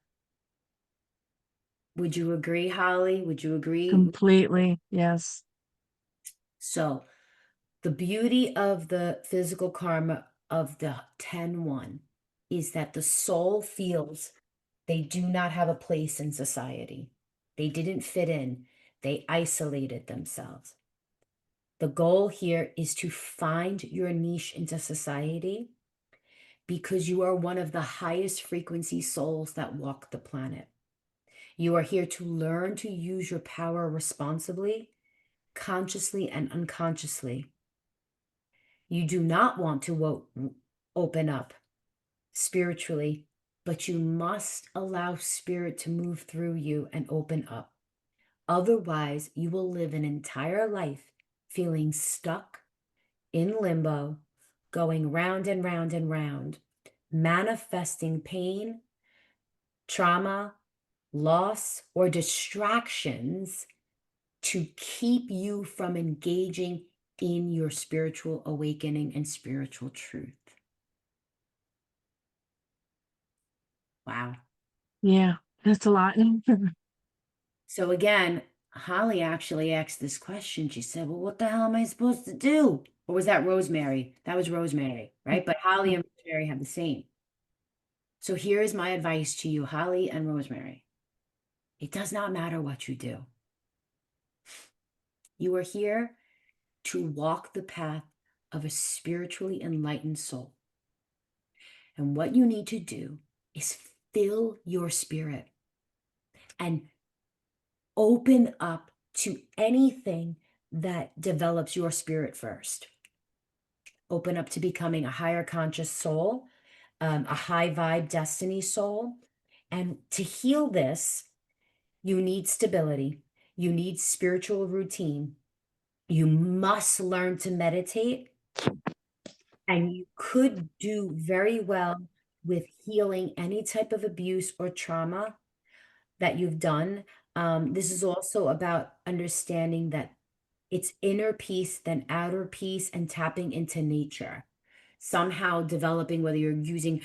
Would you agree, Holly? Would you agree? Completely. Yes. So the beauty of the physical karma of the 10-1 is that the soul feels they do not have a place in society. They didn't fit in. They isolated themselves. The goal here is to find your niche into society because you are one of the highest frequency souls that walk the planet. You are here to learn to use your power responsibly, consciously, and unconsciously. You do not want to open up spiritually, but you must allow spirit to move through you and open up. Otherwise, you will live an entire life feeling stuck in limbo, going round and round and round, manifesting pain, trauma, loss, or distractions to keep you from engaging in your spiritual awakening and spiritual truth. Wow. Yeah, that's a lot. So again, Holly actually asked this question. She said, well, what the hell am I supposed to do? Or was that Rosemary? That was Rosemary, right? But Holly and Rosemary have the same. So here is my advice to you, Holly and Rosemary. It does not matter what you do. You are here to walk the path of a spiritually enlightened soul. And what you need to do is fill your spirit and open up to anything that develops your spirit first. Open up to becoming a higher conscious soul, a high vibe destiny soul. And to heal this, you need stability. You need spiritual routine. You must learn to meditate. And you could do very well with healing any type of abuse or trauma that you've done. This is also about understanding that it's inner peace, then outer peace, and tapping into nature. Somehow developing, whether you're using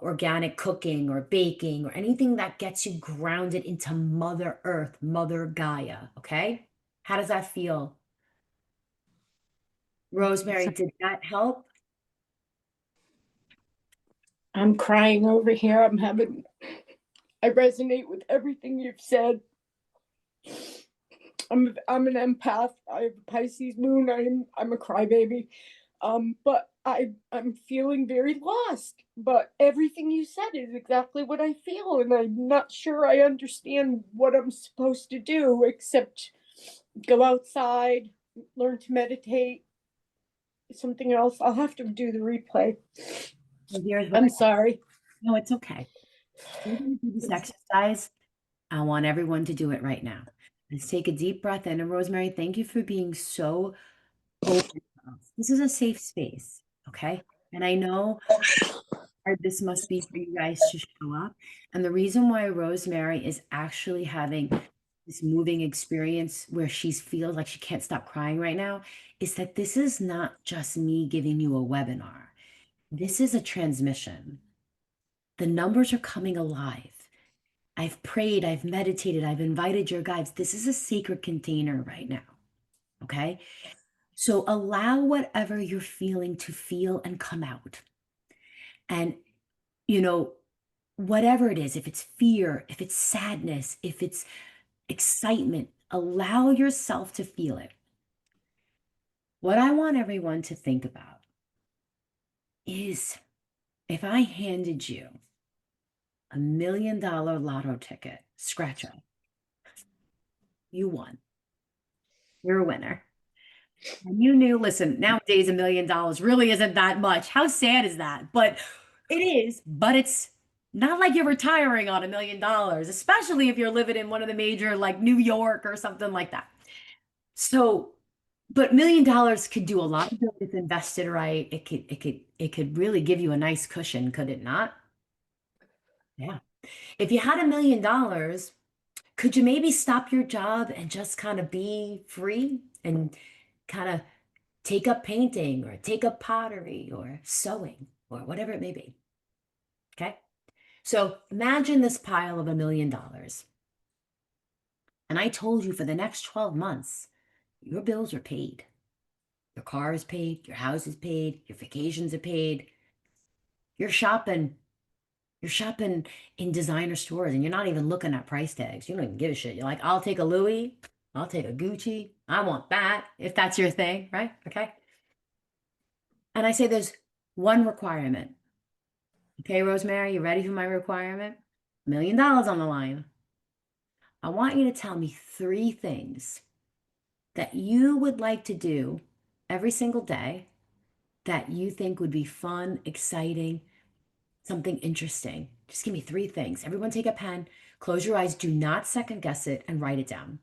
organic cooking or baking or anything that gets you grounded into Mother Earth, Mother Gaia. Okay. How does that feel? Rosemary, So- did that help? I'm crying over here. I resonate with everything you've said. I'm an empath. I have a Pisces moon. I'm a crybaby. But I'm feeling very lost. But everything you said is exactly what I feel, and I'm not sure I understand what I'm supposed to do except go outside, learn to meditate. Something else. I'll have to do the replay. Well, here's what I'm sorry. No, it's okay. We're going to do this exercise. I want everyone to do it right now. Let's take a deep breath in. And Rosemary, thank you for being so open to us. This is a safe space, okay? And I know how hard this must be for you guys to show up. And the reason why Rosemary is actually having this moving experience where she feels like she can't stop crying right now is that this is not just me giving you a webinar. This is a transmission. The numbers are coming alive. I've prayed, I've meditated, I've invited your guides. This is a sacred container right now. Okay. So allow whatever you're feeling to feel and come out. And, you know, whatever it is, if it's fear, if it's sadness, if it's excitement, allow yourself to feel it. What I want everyone to think about is if I handed you $1 million lotto ticket, scratch up, you won. You're a winner. And you knew, listen, nowadays $1 million really isn't that much. How sad is that? But it is, but it's not like you're retiring on $1 million, especially if you're living in one of the major, like New York or something like that. So, but $1 million could do a lot of good if invested right. It could really give you a nice cushion, could it not? Yeah. If you had $1 million, could you maybe stop your job and just kind of be free and kind of take up painting or take up pottery or sewing or whatever it may be? Okay. So imagine this pile of $1 million. And I told you for the next 12 months, your bills are paid. Your car is paid, your house is paid, your vacations are paid. You're shopping. You're shopping in designer stores and you're not even looking at price tags. You don't even give a shit. You're like, I'll take a Louis, I'll take a Gucci. I want that, if that's your thing, right? Okay. And I say there's one requirement. Okay, Rosemary, you ready for my requirement? $1 million on the line. I want you to tell me 3 things that you would like to do every single day that you think would be fun, exciting, something interesting. Just give me 3 things. Everyone take a pen, close your eyes, do not second guess it, and write it down.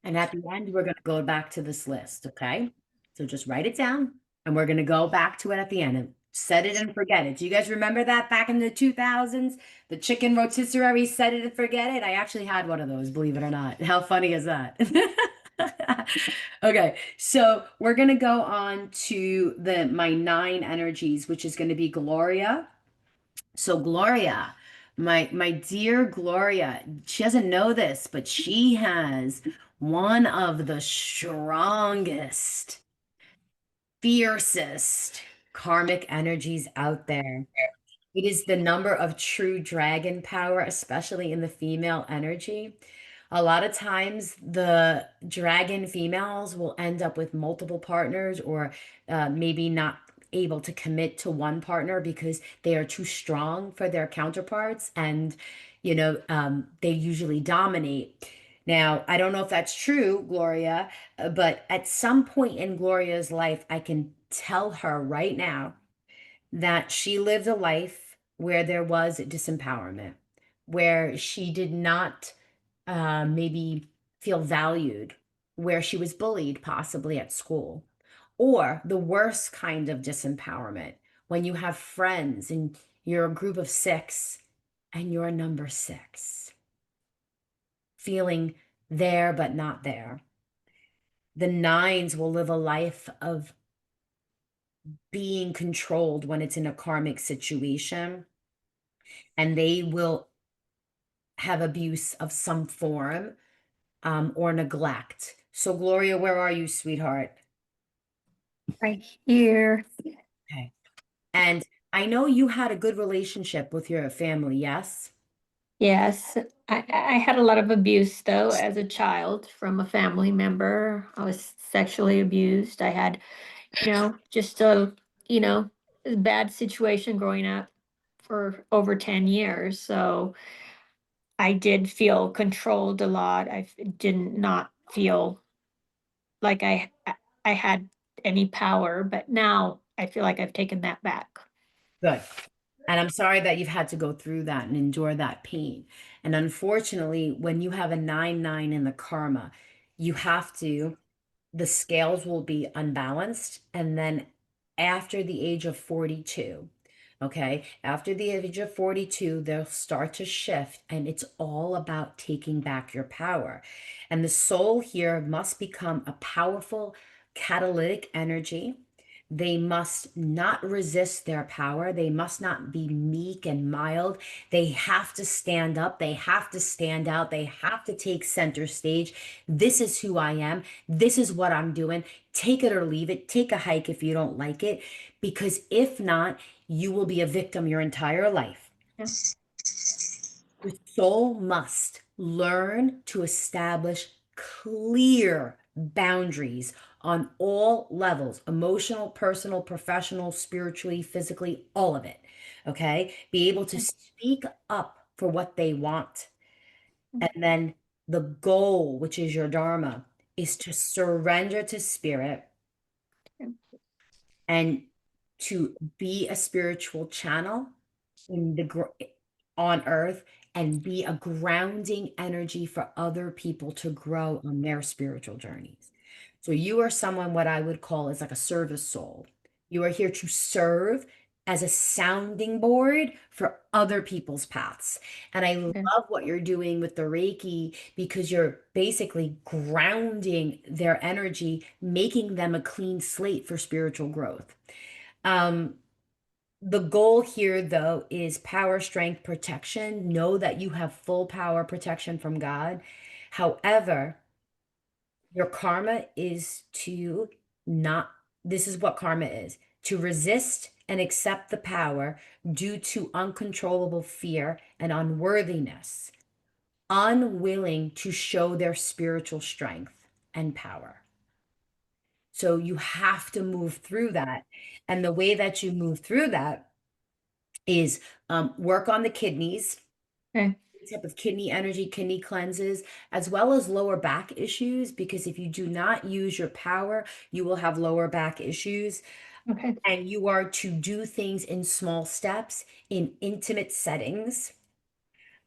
And at the end, we're going to go back to this list, okay? So just write it down, and we're going to go back to it at the end and set it and forget it. Do you guys remember that back in the 2000s? The chicken rotisserie, set it and forget it? I actually had one of those, believe it or not. How funny is that? Okay, so we're going to go on to my 9 energies, which is going to be Gloria. So Gloria, my dear Gloria, she doesn't know this, but she has one of the strongest, fiercest karmic energies out there. It is the number of true dragon power, especially in the female energy. A lot of times, the dragon females will end up with multiple partners or maybe not able to commit to one partner because they are too strong for their counterparts and, they usually dominate. Now, I don't know if that's true, Gloria, but at some point in Gloria's life, I can tell her right now that she lived a life where there was disempowerment, where she did not maybe feel valued, where she was bullied, possibly at school, or the worst kind of disempowerment when you have friends and you're a group of 6 and you're number 6, feeling there but not there. The 9s will live a life of being controlled when it's in a karmic situation, and they will have abuse of some form or neglect. So, Gloria, where are you, sweetheart? Right here. Okay. And I know you had a good relationship with your family, yes? Yes, I had a lot of abuse though as a child from a family member. I was sexually abused. I had, just you know, a bad situation growing up for over 10 years. So I did feel controlled a lot. did not feel like I had any power, but now I feel like I've taken that back. Good. And I'm sorry that you've had to go through that and endure that pain. And unfortunately, when you have a 9-9 in the karma, you have to the scales will be unbalanced. And then after the age of 42, okay, after the age of 42, they'll start to shift. And it's all about taking back your power. And the soul here must become a powerful catalytic energy. They must not resist their power. They must not be meek and mild. They have to stand up. They have to stand out. They have to take center stage. This is who I am. This is what I'm doing. Take it or leave it. Take a hike if you don't like it. Because if not, you will be a victim your entire life. Yeah. The soul must learn to establish clear boundaries on all levels: emotional, personal, professional, spiritually, physically, all of it. Okay. Be able to speak up for what they want. And then the goal, which is your Dharma, is to surrender to spirit and to be a spiritual channel in on earth and be a grounding energy for other people to grow on their spiritual journeys. So you are someone what I would call is like a service soul. You are here to serve as a sounding board for other people's paths. And I Okay. love what you're doing with the Reiki because you're basically grounding their energy, making them a clean slate for spiritual growth. Um, the goal here, though, is power, strength, protection. Know that you have full power protection from God. However, your karma is to not, this is what karma is, to resist and accept the power due to uncontrollable fear and unworthiness, unwilling to show their spiritual strength and power. So you have to move through that. And the way that you move through that is work on the kidneys, Okay. type of kidney energy, kidney cleanses, as well as lower back issues, because if you do not use your power, you will have lower back issues. Okay. And you are to do things in small steps, in intimate settings.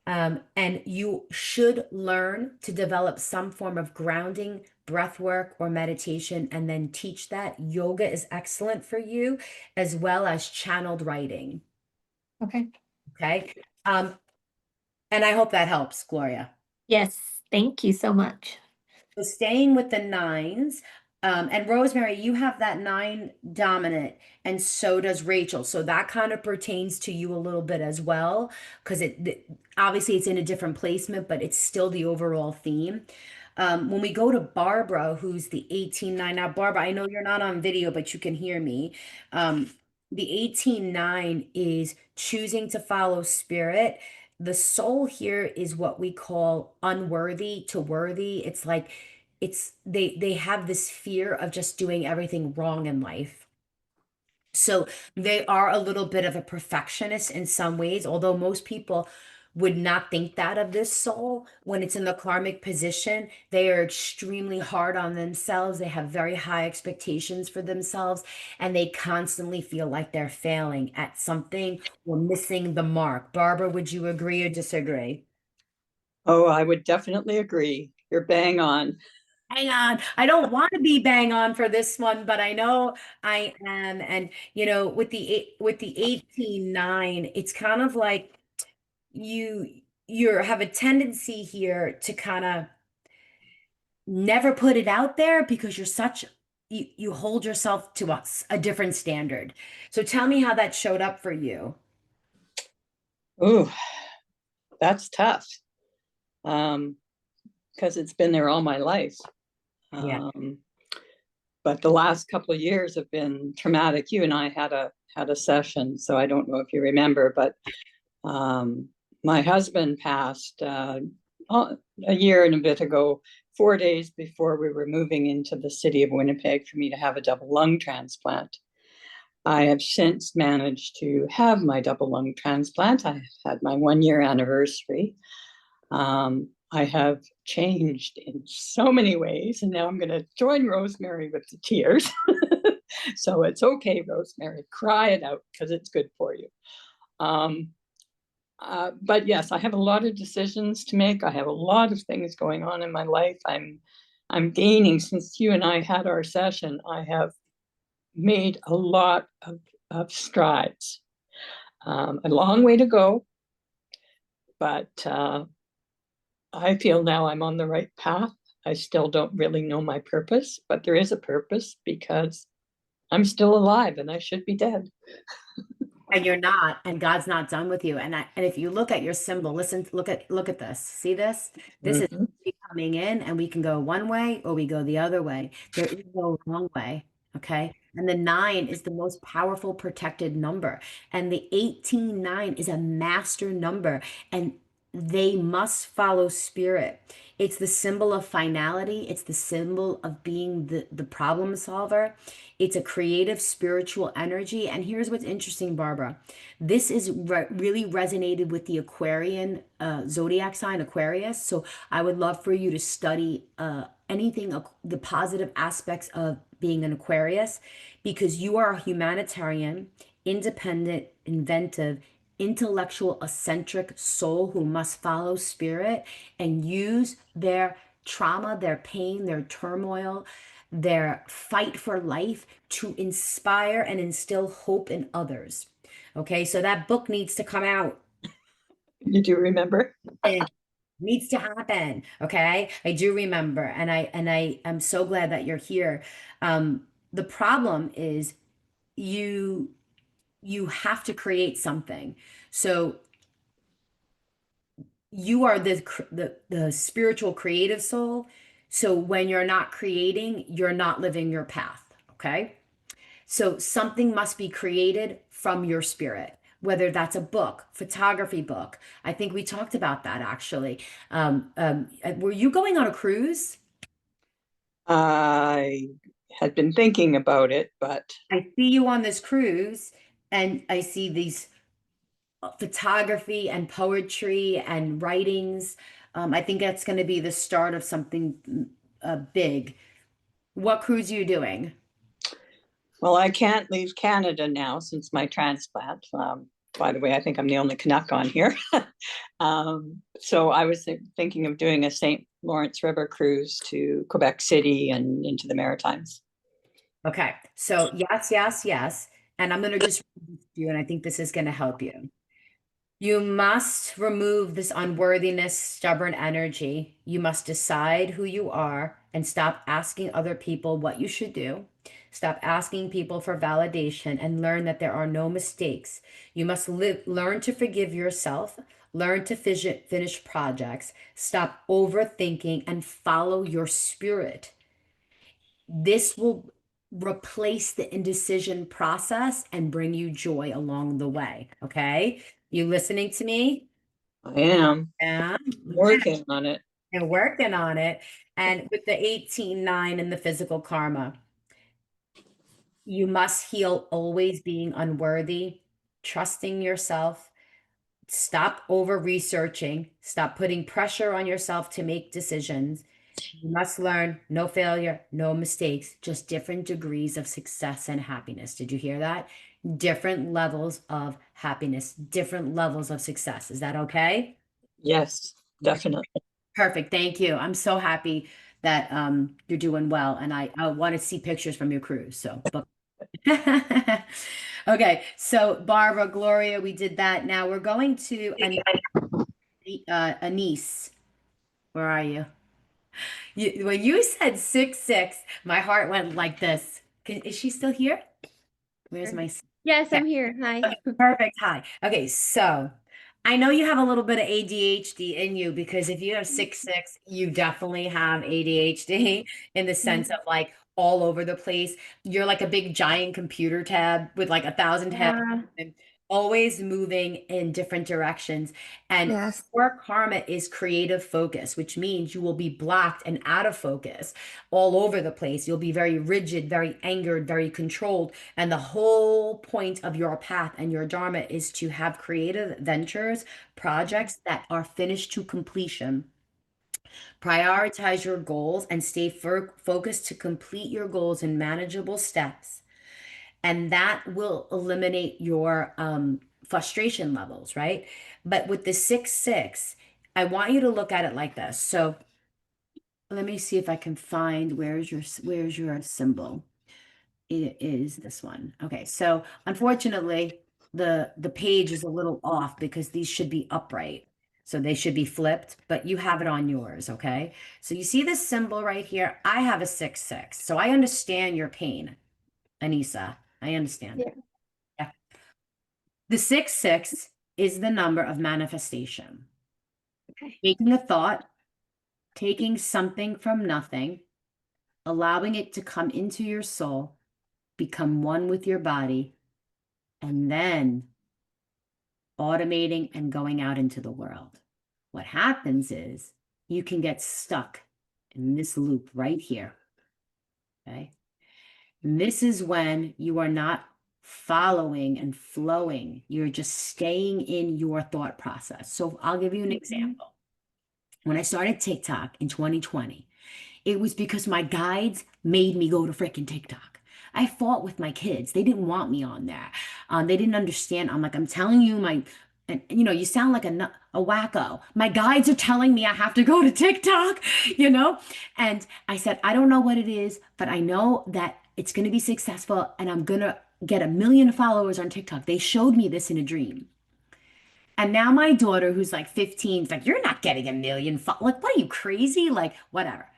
And you should learn to develop some form of grounding, breath work, or meditation, and then teach that. Yoga is excellent for you, as well as channeled writing. Okay. Okay. And I hope that helps, Gloria. Yes. Thank you so much. So staying with the nines, and Rosemary, you have that nine dominant, and so does Rachel. So that kind of pertains to you a little bit as well, because obviously it's in a different placement, but it's still the overall theme. When we go to Barbara, who's the 18-9. Now, Barbara, I know you're not on video, but you can hear me. The 18-9 is choosing to follow spirit. The soul here is what we call unworthy to worthy. It's like they have this fear of just doing everything wrong in life. So they are a little bit of a perfectionist in some ways, although most people would not think that of this soul. When it's in the karmic position, they are extremely hard on themselves. They have very high expectations for themselves, and they constantly feel like they're failing at something or missing the mark. Barbara, would you agree or disagree? Oh, I would definitely agree. You're bang on. Hang on. I don't want to be bang on for this one, but I know I am. And with the 18-9, it's kind of like you have a tendency here to kind of never put it out there because you hold yourself to a different standard. So tell me how that showed up for you. Ooh, that's tough. Because it's been there all my life. Yeah. But the last couple of years have been traumatic. You and I had a session, so I don't know if you remember, but my husband passed a year and a bit ago, 4 days before we were moving into the city of Winnipeg for me to have a double lung transplant. I have since managed to have my double lung transplant. I have had my 1 year anniversary. I have changed in so many ways, and now I'm going to join Rosemary with the tears. So it's okay, Rosemary, cry it out because it's good for you. But yes, I have a lot of decisions to make. I have a lot of things going on in my life. I'm gaining since you and I had our session. I have made a lot of strides. A long way to go, but I feel now I'm on the right path. I still don't really know my purpose, but there is a purpose because I'm still alive and I should be dead. And you're not, and God's not done with you. And if you look at your symbol, look at this. See this? This is coming in, and we can go one way or we go the other way. There is no wrong way. Okay. And the 9 is the most powerful protected number. And the 18-9 is a master number. And they must follow spirit. It's the symbol of finality. It's the symbol of being the problem solver. It's a creative spiritual energy. And here's what's interesting, Barbara. This is really resonated with the Aquarian zodiac sign, Aquarius. So I would love for you to study anything, the positive aspects of being an Aquarius, because you are a humanitarian, independent, inventive, intellectual, eccentric soul who must follow spirit and use their trauma, their pain, their turmoil, their fight for life to inspire and instill hope in others. Okay, so that book needs to come out. You do remember? It needs to happen. Okay, I do remember, and I am so glad that you're here. The problem is you you have to create something. So you are the spiritual creative soul. So when you're not creating, you're not living your path. Okay. So something must be created from your spirit, whether that's a book, photography book. I think we talked about that actually. Were you going on a cruise? I had been thinking about it, but I see you on this cruise, and I see these photography and poetry and writings. I think that's going to be the start of something big. What cruise are you doing? well, I can't leave Canada now since my transplant. By the way, I think I'm the only Canuck on here. So I was thinking of doing a St. Lawrence River cruise to Quebec City and into the Maritimes. Okay, so yes, yes, yes. And I'm going to just read this to you, and I think this is going to help you. You must remove this unworthiness, stubborn energy. You must decide who you are and stop asking other people what you should do. Stop asking people for validation and learn that there are no mistakes. You must learn to forgive yourself, learn to finish projects, stop overthinking and follow your spirit. This will replace the indecision process and bring you joy along the way. Okay? You listening to me? I am Yeah. working on it. And working on it. And with the 18:9 and the physical karma, you must heal always being unworthy, trusting yourself. Stop over researching. Stop putting pressure on yourself to make decisions. You must learn no failure, no mistakes, just different degrees of success and happiness. Did you hear that? Different levels of happiness, different levels of success. Is that okay? Yes, definitely. Perfect. Thank you. I'm so happy that you're doing well, and I want to see pictures from your cruise. So, but okay. So Barbara, Gloria, we did that. Now we're going to Anise. Where are you? When you said 6'6", my heart went like this. Is she still here? Where's my? Yes, Okay. I'm here. Hi. Okay, perfect. Hi. Okay, so I know you have a little bit of ADHD in you because if you have 6'6", you definitely have ADHD in the sense of like all over the place. You're like a big giant computer tab with like 1,000 tabs Yeah. and always moving in different directions. And Yes. your karma is creative focus, which means you will be blocked and out of focus all over the place. You'll be very rigid, very angered, very controlled. And the whole point of your path and your dharma is to have creative ventures, projects that are finished to completion. Prioritize your goals and stay focused to complete your goals in manageable steps. And that will eliminate your frustration levels, right? But with the 6'6", I want you to look at it like this. So let me see if I can find where's your symbol. It is this one. Okay, so unfortunately, the page is a little off because these should be upright. So they should be flipped, but you have it on yours, okay? So you see this symbol right here? I have a 6'6". So I understand your pain, Anissa. I understand. Yeah. Yeah. The 6'6" is the number of manifestation. Okay. Making a thought, taking something from nothing, allowing it to come into your soul, become one with your body, and then automating and going out into the world. What happens is you can get stuck in this loop right here. Okay. And this is when you are not following and flowing. You're just staying in your thought process. So I'll give you an example. When I started TikTok in 2020, it was because my guides made me go to freaking TikTok. I fought with my kids. They didn't want me on there. They didn't understand. I'm like, I'm telling you, And you sound like a wacko. My guides are telling me I have to go to TikTok, you know? And I said, I don't know what it is, but I know that it's going to be successful and I'm going to get 1 million followers on TikTok. They showed me this in a dream. And now my daughter, who's like 15, is like, you're not getting 1 million. Like, what are you crazy? Like, whatever.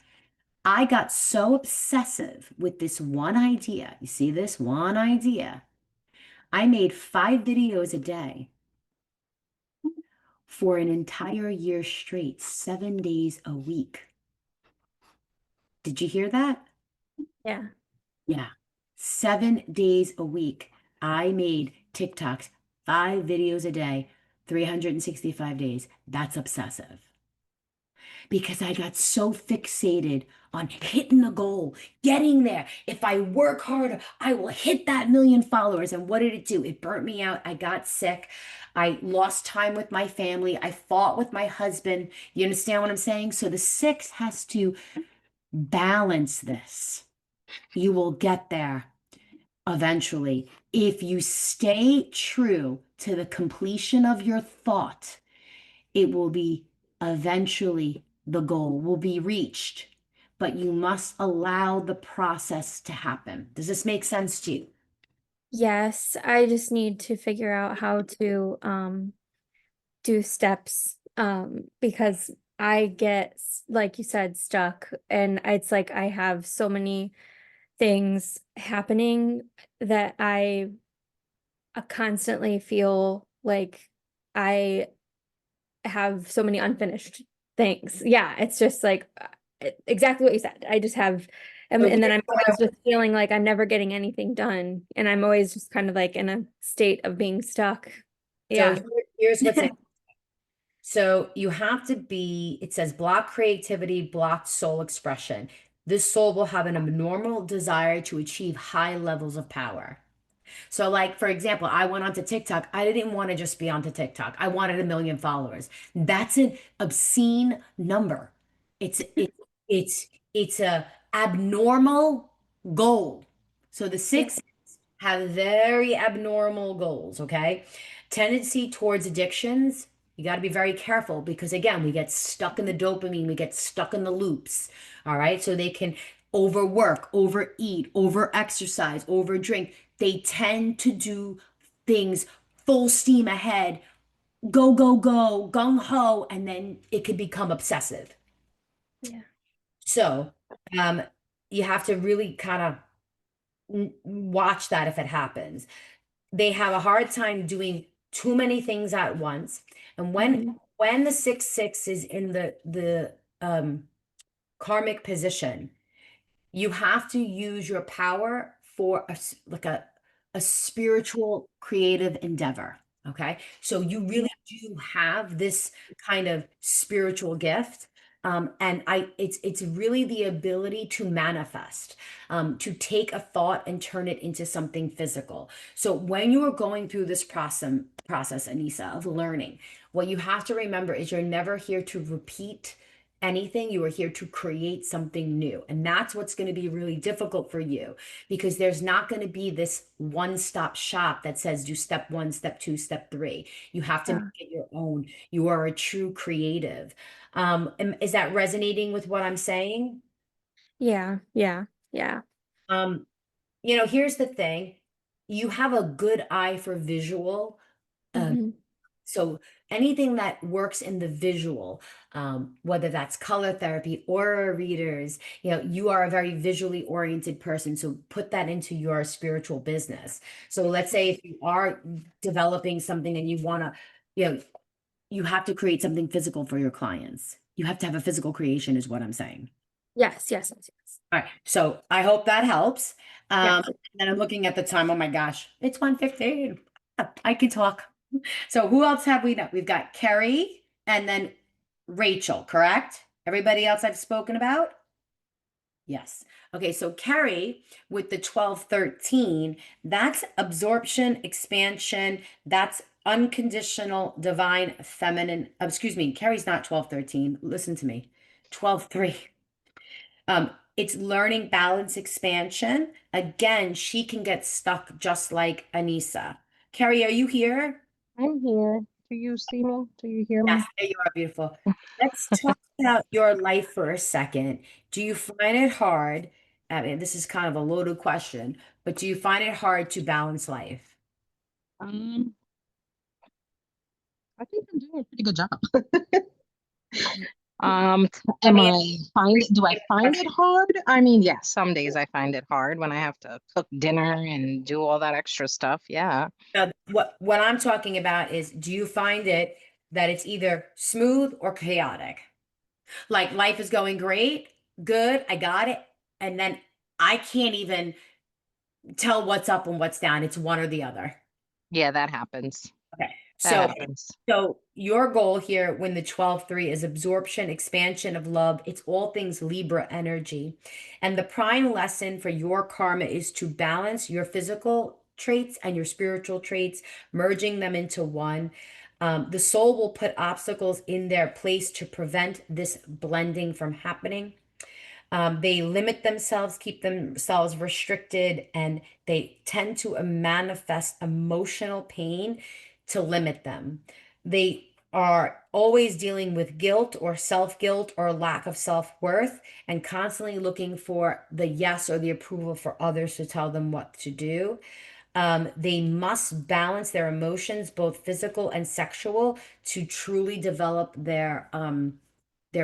I got so obsessive with this one idea. You see this one idea? I made 5 videos a day for an entire year straight, 7 days a week. Did you hear that? Yeah. Yeah. 7 days a week. I made TikToks, 5 videos a day, 365 days. That's obsessive. Because I got so fixated on hitting the goal, getting there. If I work harder, I will hit that 1 million followers. And what did it do? It burnt me out. I got sick. I lost time with my family. I fought with my husband. You understand what I'm saying? So the six has to balance this. You will get there eventually. If you stay true to the completion of your thought, it will be eventually the goal will be reached, but you must allow the process to happen. Does this make sense to you? Yes, I just need to figure out how to do steps because I get like you said stuck, and it's like I have so many things happening that I constantly feel like I have so many unfinished things. Yeah, it's just like exactly what you said. I just have, So and then here's I'm what always just feeling like I'm never getting anything done, and I'm always just kind of like in a state of being stuck. so Yeah. here's what's in. So you have to be, it says block creativity, blocked soul expression. This soul will have an abnormal desire to achieve high levels of power. So, like, for example, I went onto TikTok. I didn't want to just be onto TikTok. I wanted 1 million followers. That's an obscene number. It's it, it's it's a abnormal goal. So the Yeah. six have very abnormal goals, okay? Tendency towards addictions. You got to be very careful because again, we get stuck in the dopamine, we get stuck in the loops. All right? So they can overwork, overeat, overexercise, overdrink. They tend to do things full steam ahead, go, go, go, gung ho, and then it could become obsessive. Yeah. So, um, you have to really kind of watch that if it happens. They have a hard time doing too many things at once. And Mhm. when the 6 6 is in the karmic position, you have to use your power for like a spiritual creative endeavor. Okay. So you really do have this kind of spiritual gift. And it's really the ability to manifest, to take a thought and turn it into something physical. So when you are going through this process, Anissa, of learning, what you have to remember is you're never here to repeat anything. You are here to create something new. And that's what's going to be really difficult for you because there's not going to be this one-stop shop that says do step one, step two, step three. You have to make Yeah. it your own. You are a true creative. Is that resonating with what I'm saying? Yeah. Yeah. Yeah. Um, here's the thing. You have a good eye for visual. Um, Hmm. So anything that works in the visual, whether that's color therapy, aura readers, you are a very visually oriented person. So put that into your spiritual business. So let's say if you are developing something and you want to, you have to create something physical for your clients. You have to have a physical creation, is what I'm saying. Yes. Yes. Yes. Yes. All right. So I hope that helps. Yes. And I'm looking at the time. Oh my gosh, it's 1:15. I can talk. So who else have we done? We've got Carrie and then Rachel, correct? Everybody else I've spoken about? Yes. Okay, so Carrie with the 1213, that's absorption, expansion, that's unconditional, divine, feminine. Excuse me, Carrie's not 1213. Listen to me. 12:3. It's learning, balance, expansion. Again, she can get stuck just like Anissa. Carrie, are you here? I'm here. Do you see me? Do you hear Yes, me? there you are, beautiful. Let's talk about your life for a second. Do you find it hard? I mean, this is kind of a loaded question, but do you find it hard to balance life? Um, I think I'm doing a pretty good job. Let Am me I find it, do I ask find you it hard? I mean, yeah, some days I find it hard when I have to cook dinner and do all that extra stuff. Yeah. a question. What I'm talking about is, do you find it that it's either smooth or chaotic? Like life is going great, good, I got it, and then I can't even tell what's up and what's down. It's one or the other. Yeah, that happens. Okay. That So happens. so your goal here when the 12-3 is absorption, expansion of love. It's all things Libra energy. And the prime lesson for your karma is to balance your physical traits and your spiritual traits, merging them into one. The soul will put obstacles in their place to prevent this blending from happening. They limit themselves, keep themselves restricted, and they tend to manifest emotional pain to limit them. They are always dealing with guilt or self-guilt or lack of self-worth and constantly looking for the yes or the approval for others to tell them what to do. They must balance their emotions, both physical and sexual, to truly develop their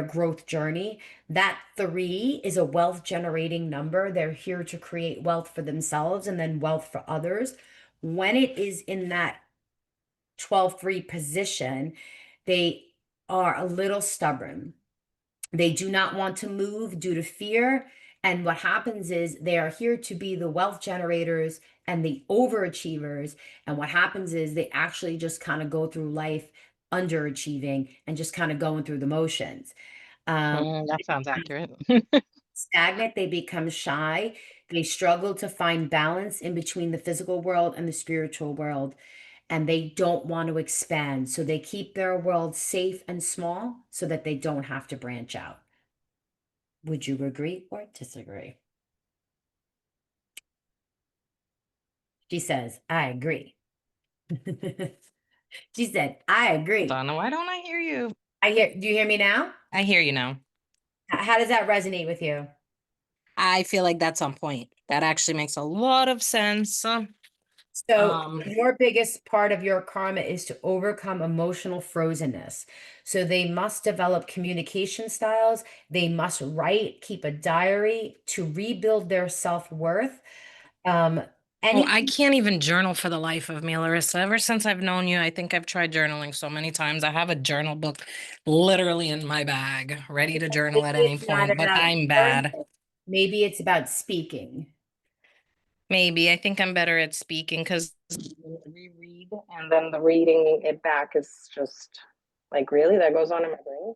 growth journey. That 3 is a wealth generating number. They're here to create wealth for themselves and then wealth for others. When it is in that 12-3 position, they are a little stubborn. They do not want to move due to fear. And what happens is they are here to be the wealth generators and the overachievers. And what happens is they actually just kind of go through life underachieving and just kind of going through the motions. Um, That sounds accurate. Stagnant, they become shy. They struggle to find balance in between the physical world and the spiritual world, and they don't want to expand. So they keep their world safe and small so that they don't have to branch out. Would you agree or disagree? She says, I agree. She said, I Hold agree. on. Why don't I hear you? Do you hear me now? I hear you now. How does that resonate with you? I feel like that's on point. That actually makes a lot of sense. So, Um, your biggest part of your karma is to overcome emotional frozenness. So, they must develop communication styles. They must write, keep a diary to rebuild their self-worth. Um, Oh, any I can't even journal for the life of me, Larissa. Ever since I've known you, I think I've tried journaling so many times. I have a journal book literally in my bag, ready to journal maybe at any it's not point, but about I'm bad. journaling. Maybe it's about speaking. Maybe I think I'm better at speaking because reread and then the reading it back is just like, really? That goes on in my brain?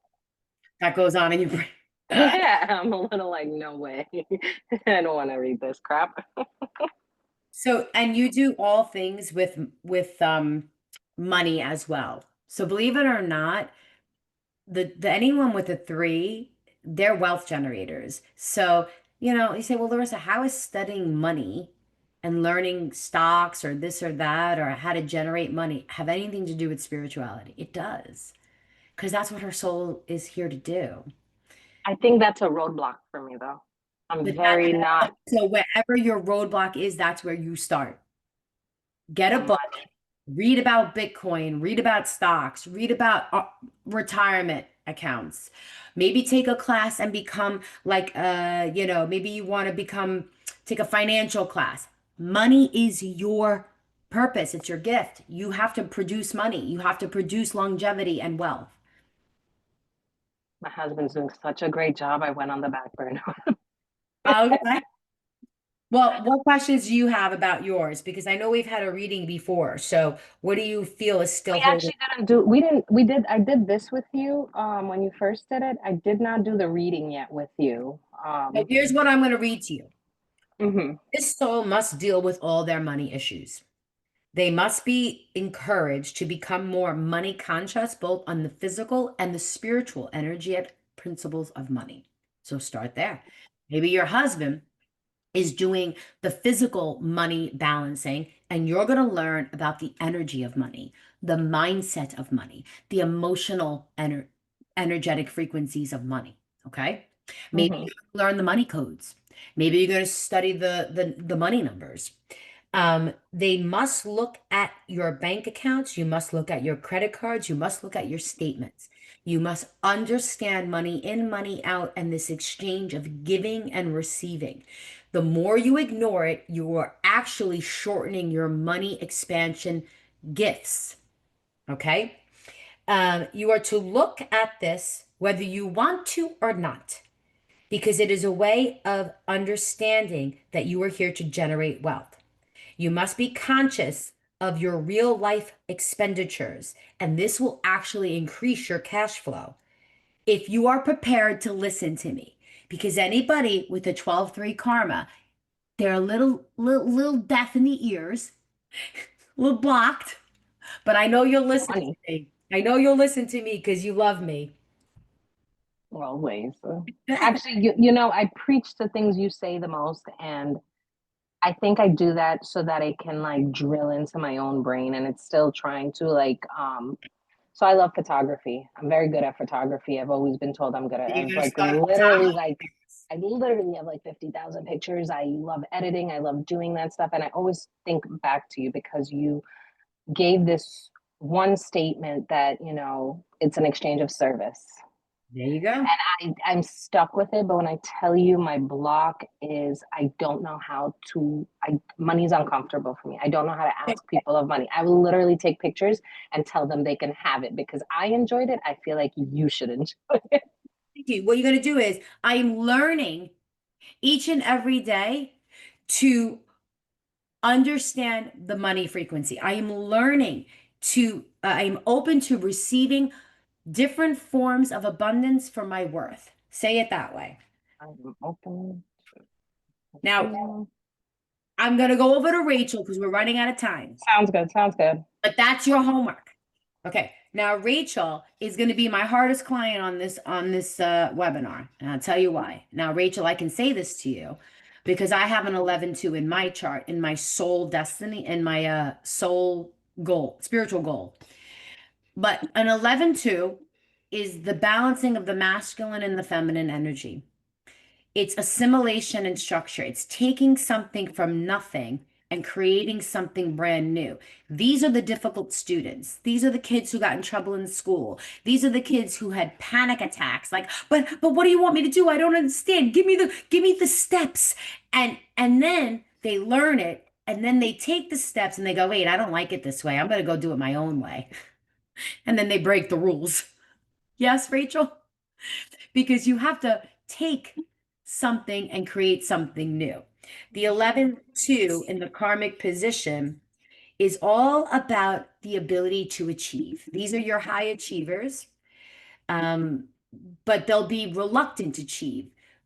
That goes on in your brain. Yeah, I'm a little like, no way. I don't want to read this crap. So, and you do all things with money as well. So, believe it or not, the anyone with a 3, they're wealth generators. So, you say, well, Larissa, how is studying money and learning stocks or this or that or how to generate money have anything to do with spirituality? It does, because that's what her soul is here to do. I think that's a roadblock for me though. I'm But very not so wherever your roadblock is, that's where you start. Get a the book, money. read about Bitcoin, read about stocks, read about retirement accounts. Maybe take a class and become like, maybe you want to take a financial class. Money is your purpose, it's your gift. You have to produce money, you have to produce longevity and wealth. My husband's doing such a great job. I went on the back burner. Okay. Well, what questions do you have about yours? Because I know we've had a reading before. So, what do you feel is still We holding? actually didn't do we did I did this with you when you first did it. I did not do the reading yet with you. So here's what I'm going to read to you. Mhm. This soul must deal with all their money issues. They must be encouraged to become more money conscious, both on the physical and the spiritual energetic principles of money. So start there. Maybe your husband is doing the physical money balancing, and you're going to learn about the energy of money, the mindset of money, the emotional energetic frequencies of money. Okay. Maybe Mhm. you learn the money codes. Maybe you're going to study the money numbers. They must look at your bank accounts. You must look at your credit cards. You must look at your statements. You must understand money in, money out, and this exchange of giving and receiving. The more you ignore it, you are actually shortening your money expansion gifts. Okay? You are to look at this whether you want to or not, because it is a way of understanding that you are here to generate wealth. You must be conscious of your real life expenditures, and this will actually increase your cash flow if you are prepared to listen to me. Because anybody with a 12-3 karma, they're a little deaf in the ears, a little blocked, but I know you'll listen to Funny, me. I know you'll listen to me because you love me. always. Actually, you know, I preach the things you say the most, and I think I do that so that it can like drill into my own brain, and it's still trying to like so I love photography. I'm very good at photography. I've always been told I'm good at it. You're I've gonna like start literally like I literally have like 50,000 pictures. I love editing. I love doing that stuff. And I always think back to you because you gave this one statement that, you know, it's an exchange of service. There you go. I'm stuck with it, but when I tell you my block is I don't know how to, money's uncomfortable for me. I don't know how to ask people of money. I will literally take pictures and tell them they can have it because I enjoyed it. I feel like you should enjoy it. Thank you. What you're going to do is I'm learning each and every day to understand the money frequency. I am learning to, I'm open to receiving different forms of abundance for my worth. Say it that way. I'm open. Now, I'm going to go over to Rachel because we're running out of time. Sounds good. Sounds good. But that's your homework. Okay. Now Rachel is going to be my hardest client on this webinar, and I'll tell you why. Now, Rachel, I can say this to you because I have an 11-2 in my chart, in my soul destiny, in my soul goal, spiritual goal. But an 11-2 is the balancing of the masculine and the feminine energy. It's assimilation and structure. It's taking something from nothing and creating something brand new. These are the difficult students. These are the kids who got in trouble in school. These are the kids who had panic attacks. Like, but what do you want me to do? I don't understand. Give me the steps. And then they learn it, and then they take the steps and they go, wait, I don't like it this way. I'm gonna go do it my own way. And then they break the rules. Yes, Rachel? Because you have to take something and create something new. The 11-2 in the karmic position is all about the ability to achieve. These are your high achievers, but they'll be reluctant to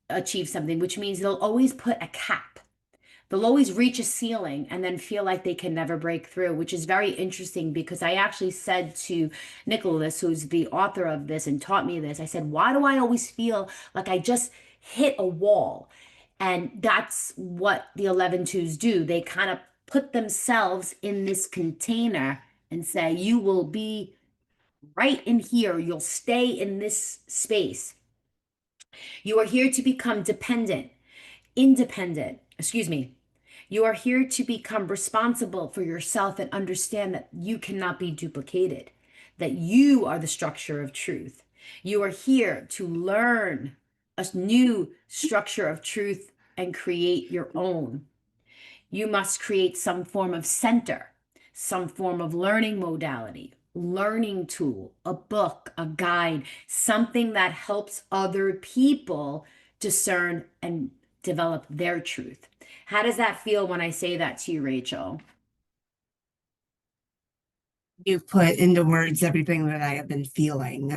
achieve something, which means they'll always put a cap. They'll always reach a ceiling and then feel like they can never break through, which is very interesting because I actually said to Nicholas, who's the author of this and taught me this, I said, why do I always feel like I just hit a wall? And that's what the 11-2s do. They kind of put themselves in this container and say, you will be right in here. You'll stay in this space. You are here to become independent, excuse me. You are here to become responsible for yourself and understand that you cannot be duplicated, that you are the structure of truth. You are here to learn a new structure of truth and create your own. You must create some form of center, some form of learning modality, learning tool, a book, a guide, something that helps other people discern and develop their truth. How does that feel when I say that to you, Rachel? You've put into words everything that I have been feeling.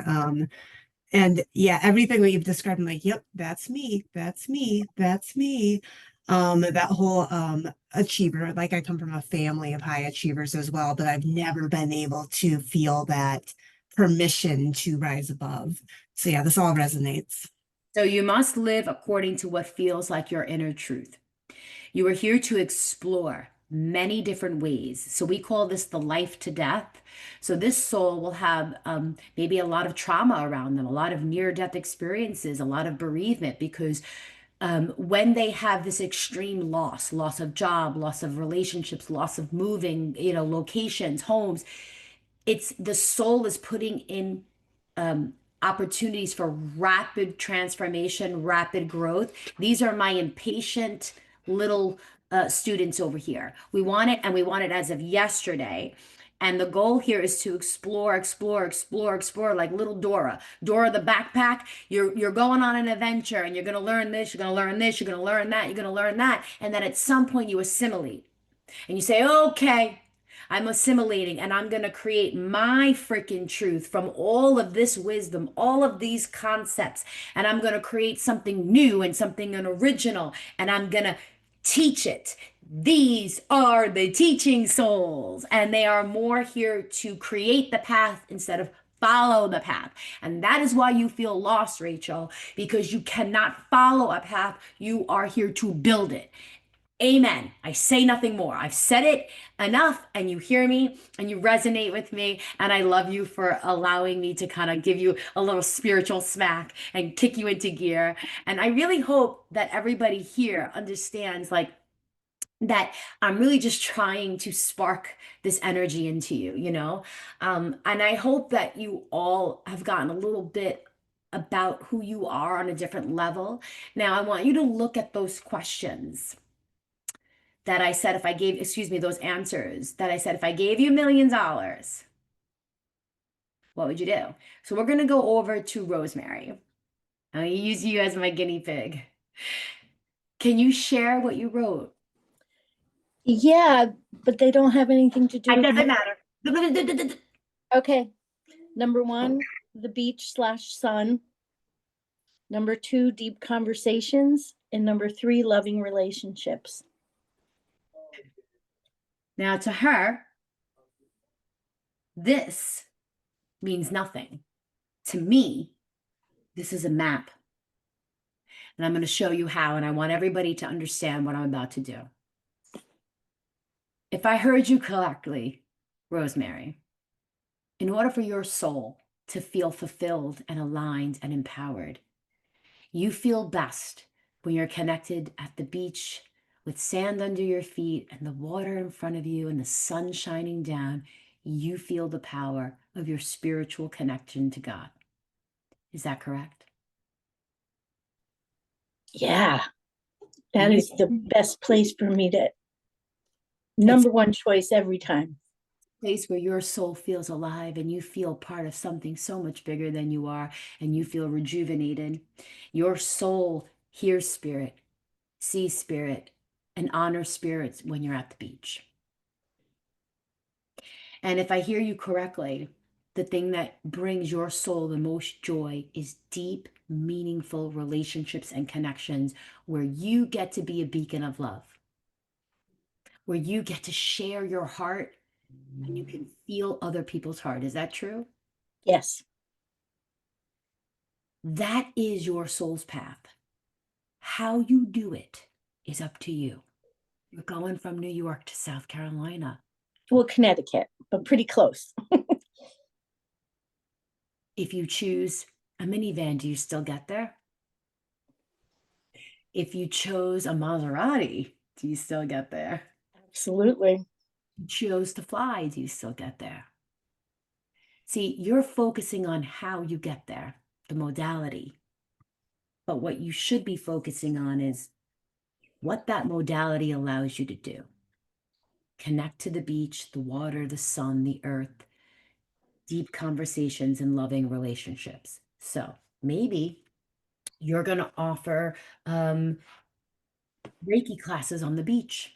And yeah, everything that you've described, I'm like, yep, that's me, that's me, that's me. That whole achiever, like I come from a family of high achievers as well, but I've never been able to feel that permission to rise above. So yeah, this all resonates. So you must live according to what feels like your inner truth. You are here to explore many different ways. So we call this the life to death. So this soul will have maybe a lot of trauma around them, a lot of near-death experiences, a lot of bereavement, because when they have this extreme loss of job, loss of relationships, loss of moving, locations, homes, it's the soul is putting in opportunities for rapid transformation, rapid growth. These are my impatient little students over here. We want it, and we want it as of yesterday. And the goal here is to explore, explore, explore, explore, like little Dora. Dora the backpack. You're going on an adventure, and you're gonna learn this, you're gonna learn this, you're gonna learn that, you're gonna learn that. And then at some point you assimilate. And you say, okay, I'm assimilating and I'm going to create my freaking truth from all of this wisdom, all of these concepts. And I'm going to create something new and something original. And I'm going to teach it. These are the teaching souls. And they are more here to create the path instead of follow the path. And that is why you feel lost, Rachel, because you cannot follow a path. You are here to build it. Amen. I say nothing more. I've said it enough, and you hear me and you resonate with me. And I love you for allowing me to kind of give you a little spiritual smack and kick you into gear. And I really hope that everybody here understands that I'm really just trying to spark this energy into you. And I hope that you all have gotten a little bit about who you are on a different level. Now, I want you to look at those questions that I said if I gave, excuse me, those answers that I said if I gave you $1,000,000, what would you do? So we're going to go over to Rosemary. I'm going to use you as my guinea pig. Can you share what you wrote? Yeah, but they don't have anything to do It with doesn't matter. Okay. Number 1, the beach/sun. Number 2, deep conversations. And number 3, loving relationships. Now, to her, this means nothing. To me, this is a map. And I'm going to show you how, and I want everybody to understand what I'm about to do. If I heard you correctly, Rosemary, in order for your soul to feel fulfilled and aligned and empowered, you feel best when you're connected at the beach with sand under your feet and the water in front of you and the sun shining down. You feel the power of your spiritual connection to God. Is that correct? Yeah, that is the best place for me to, number one choice every time. Place where your soul feels alive and you feel part of something so much bigger than you are, and you feel rejuvenated. Your soul hears spirit, sees spirit, and honors spirits when you're at the beach. And if I hear you correctly, the thing that brings your soul the most joy is deep, meaningful relationships and connections where you get to be a beacon of love, where you get to share your heart and you can feel other people's heart. Is that true? Yes. That is your soul's path. How you do it is up to you. You're going from New York to South Carolina. Well, Connecticut, but pretty close. If you choose a minivan, do you still get there? If you chose a Maserati, do you still get there? Absolutely. You chose to fly, do you still get there? See, you're focusing on how you get there, the modality. But what you should be focusing on is what that modality allows you to do. Connect to the beach, the water, the sun, the earth, deep conversations and loving relationships. So maybe you're going to offer Reiki classes on the beach.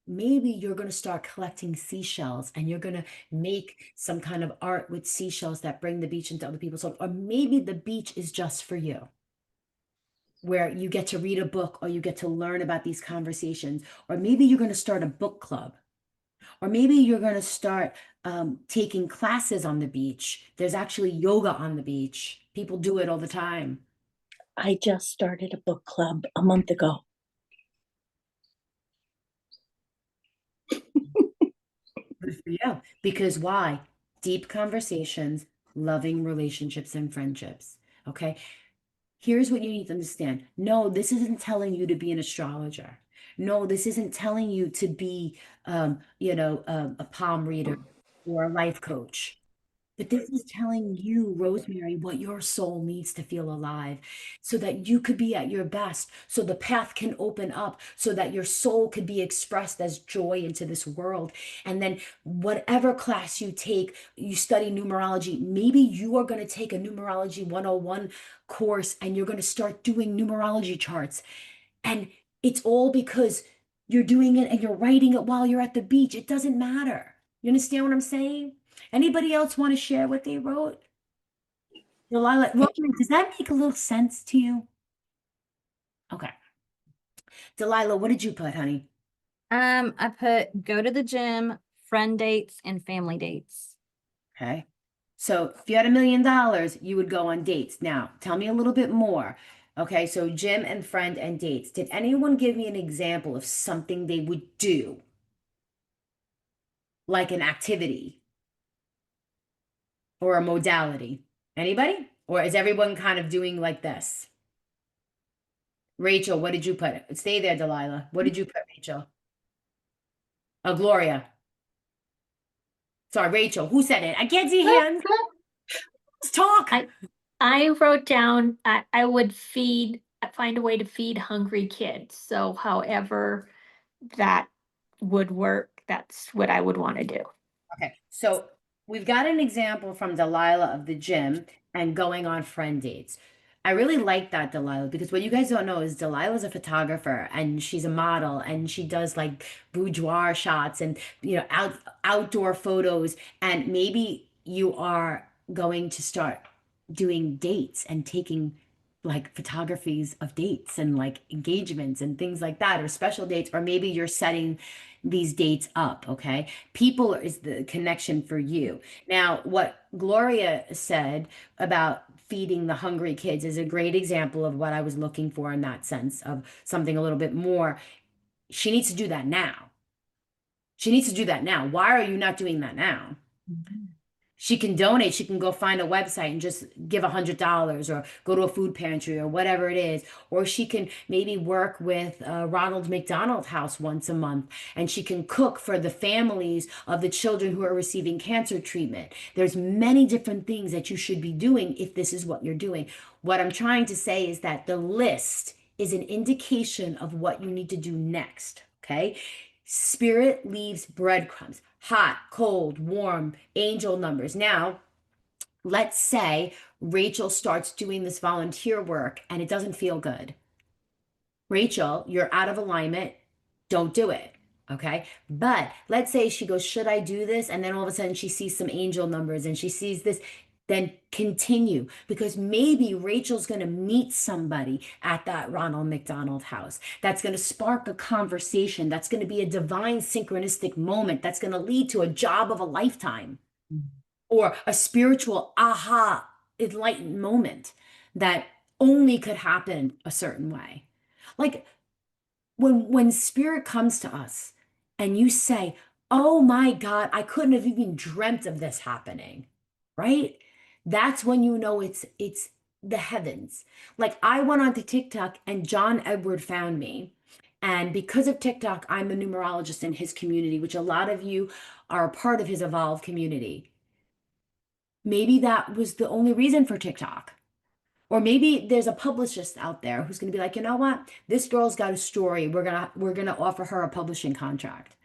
Maybe you're going to start collecting seashells and you're going to make some kind of art with seashells that bring the beach into other people's lives. Or maybe the beach is just for you, where you get to read a book or you get to learn about these conversations. Or maybe you're going to start a book club. Or maybe you're going to start taking classes on the beach. There's actually yoga on the beach. People do it all the time. I just started a book club a month ago. Good for you. Because why? Deep conversations, loving relationships and friendships. Okay. Here's what you need to understand. No, this isn't telling you to be an astrologer. No, this isn't telling you to be, a palm reader or a life coach. But this is telling you, Rosemary, what your soul needs to feel alive so that you could be at your best, so the path can open up, so that your soul could be expressed as joy into this world. And then, whatever class you take, you study numerology, maybe you are going to take a numerology 101 course and you're going to start doing numerology charts. And it's all because you're doing it and you're writing it while you're at the beach. It doesn't matter. You understand what I'm saying? Anybody else want to share what they wrote? Delilah, Rosemary, does that make a little sense to you? Okay. Delilah, what did you put, honey? I put go to the gym, friend dates, and family dates. Okay. So if you had $1 million, you would go on dates. Now, tell me a little bit more. Okay, so gym and friend and dates. Did anyone give me an example of something they would do? Like an activity or a modality? Anybody? Or is everyone kind of doing like this? Rachel, what did you put? Stay there, Delilah. What did you put, Rachel? Oh, Gloria. Sorry, Rachel. Who said it? I can't see hands. Let's talk. I wrote down I would find a way to feed hungry kids. So however that would work, that's what I would want to do. Okay, so we've got an example from Delilah of the gym and going on friend dates. I really like that, Delilah, because what you guys don't know is Delilah's a photographer and she's a model and she does like boudoir shots and outdoor photos. And maybe you are going to start doing dates and taking like photographies of dates and like engagements and things like that, or special dates, or maybe you're setting these dates up, okay? People is the connection for you. Now, what Gloria said about feeding the hungry kids is a great example of what I was looking for in that sense of something a little bit more. She needs to do that now. She needs to do that now. Why are you not doing that now? She can donate. She can go find a website and just give $100 or go to a food pantry or whatever it is. Or she can maybe work with Ronald McDonald House once a month and she can cook for the families of the children who are receiving cancer treatment. There's many different things that you should be doing if this is what you're doing. What I'm trying to say is that the list is an indication of what you need to do next. Okay. Spirit leaves breadcrumbs, hot, cold, warm, angel numbers. Now, let's say Rachel starts doing this volunteer work and it doesn't feel good. Rachel, you're out of alignment. Don't do it. Okay. But let's say she goes, should I do this? And then all of a sudden she sees some angel numbers and she sees this. Then continue because maybe Rachel's going to meet somebody at that Ronald McDonald House. That's going to spark a conversation. That's going to be a divine synchronistic moment. That's going to lead to a job of a lifetime or a spiritual aha enlightened moment that only could happen a certain way. Like when spirit comes to us and you say, oh my God, I couldn't have even dreamt of this happening, right? That's when you know it's the heavens. Like I went onto TikTok and John Edward found me. And because of TikTok, I'm a numerologist in his community, which a lot of you are a part of his evolved community. Maybe that was the only reason for TikTok. Or maybe there's a publicist out there who's going to be like, you know what? This girl's got a story. We're going to offer her a publishing contract.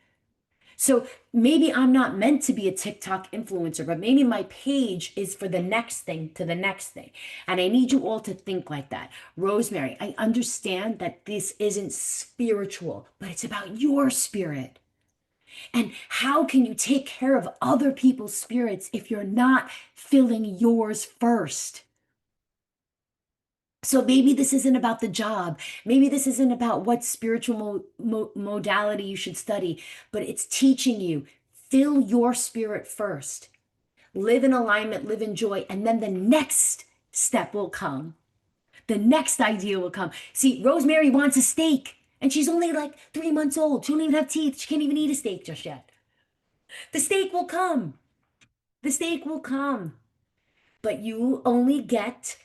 So maybe I'm not meant to be a TikTok influencer, but maybe my page is for the next thing to the next thing. And I need you all to think like that. Rosemary, I understand that this isn't spiritual, but it's about your spirit. And how can you take care of other people's spirits if you're not filling yours first? So maybe this isn't about the job. Maybe this isn't about what spiritual modality you should study, but it's teaching you fill your spirit first. Live in alignment, live in joy, and then the next step will come. The next idea will come. See, Rosemary wants a steak, and she's only like 3 months old. She don't even have teeth. She can't even eat a steak just yet. The steak will come. The steak will come. But you only get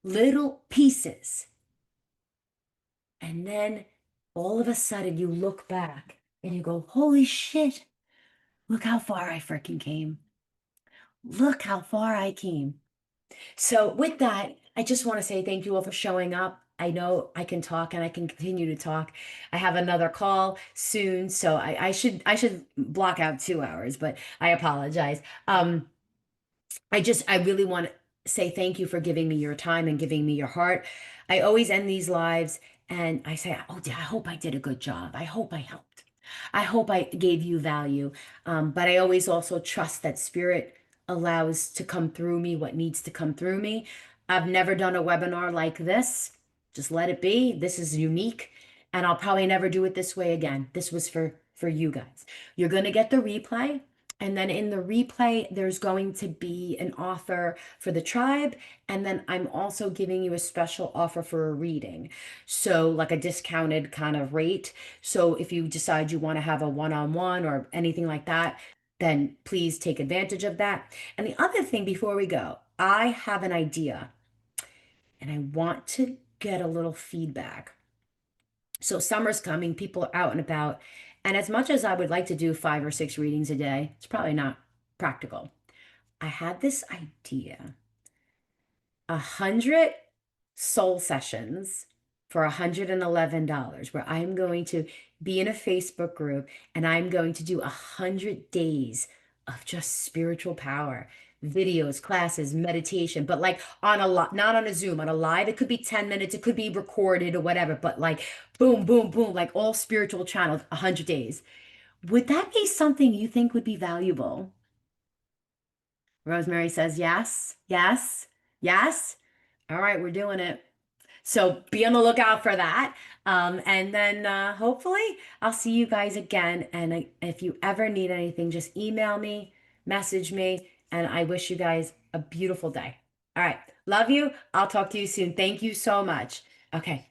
little pieces. And then all of a sudden you look back and you go, holy shit, look how far I freaking came. Look how far I came. So with that, I just want to say thank you all for showing up. I know I can talk and I can continue to talk. I have another call soon, so I should block out 2 hours, but I apologize. I really want to say thank you for giving me your time and giving me your heart. I always end these lives and I say, oh, I hope I did a good job. I hope I helped. I hope I gave you value. But I always also trust that spirit allows to come through me what needs to come through me. I've never done a webinar like this. Just let it be. This is unique. And I'll probably never do it this way again. This was for you guys. You're going to get the replay. And then in the replay, there's going to be an offer for the tribe. And then I'm also giving you a special offer for a reading. So, like a discounted kind of rate. So, if you decide you want to have a one-on-one or anything like that, then please take advantage of that. And the other thing before we go, I have an idea and I want to get a little feedback. So, summer's coming, people are out and about. And as much as I would like to do 5 or 6 readings a day, it's probably not practical. I had this idea 100 soul sessions for $111, where I'm going to be in a Facebook group and I'm going to do 100 days of just spiritual power, videos, classes, meditation, but like on a lot, not on a Zoom, on a live. It could be 10 minutes, it could be recorded or whatever, but like boom, boom, boom, like all spiritual channels, 100 days. Would that be something you think would be valuable? Rosemary says yes, yes, yes. All right, we're doing it. So be on the lookout for that. And then hopefully I'll see you guys again. And if you ever need anything, just email me, message me, and I wish you guys a beautiful day. All right. Love you. I'll talk to you soon. Thank you so much. Okay.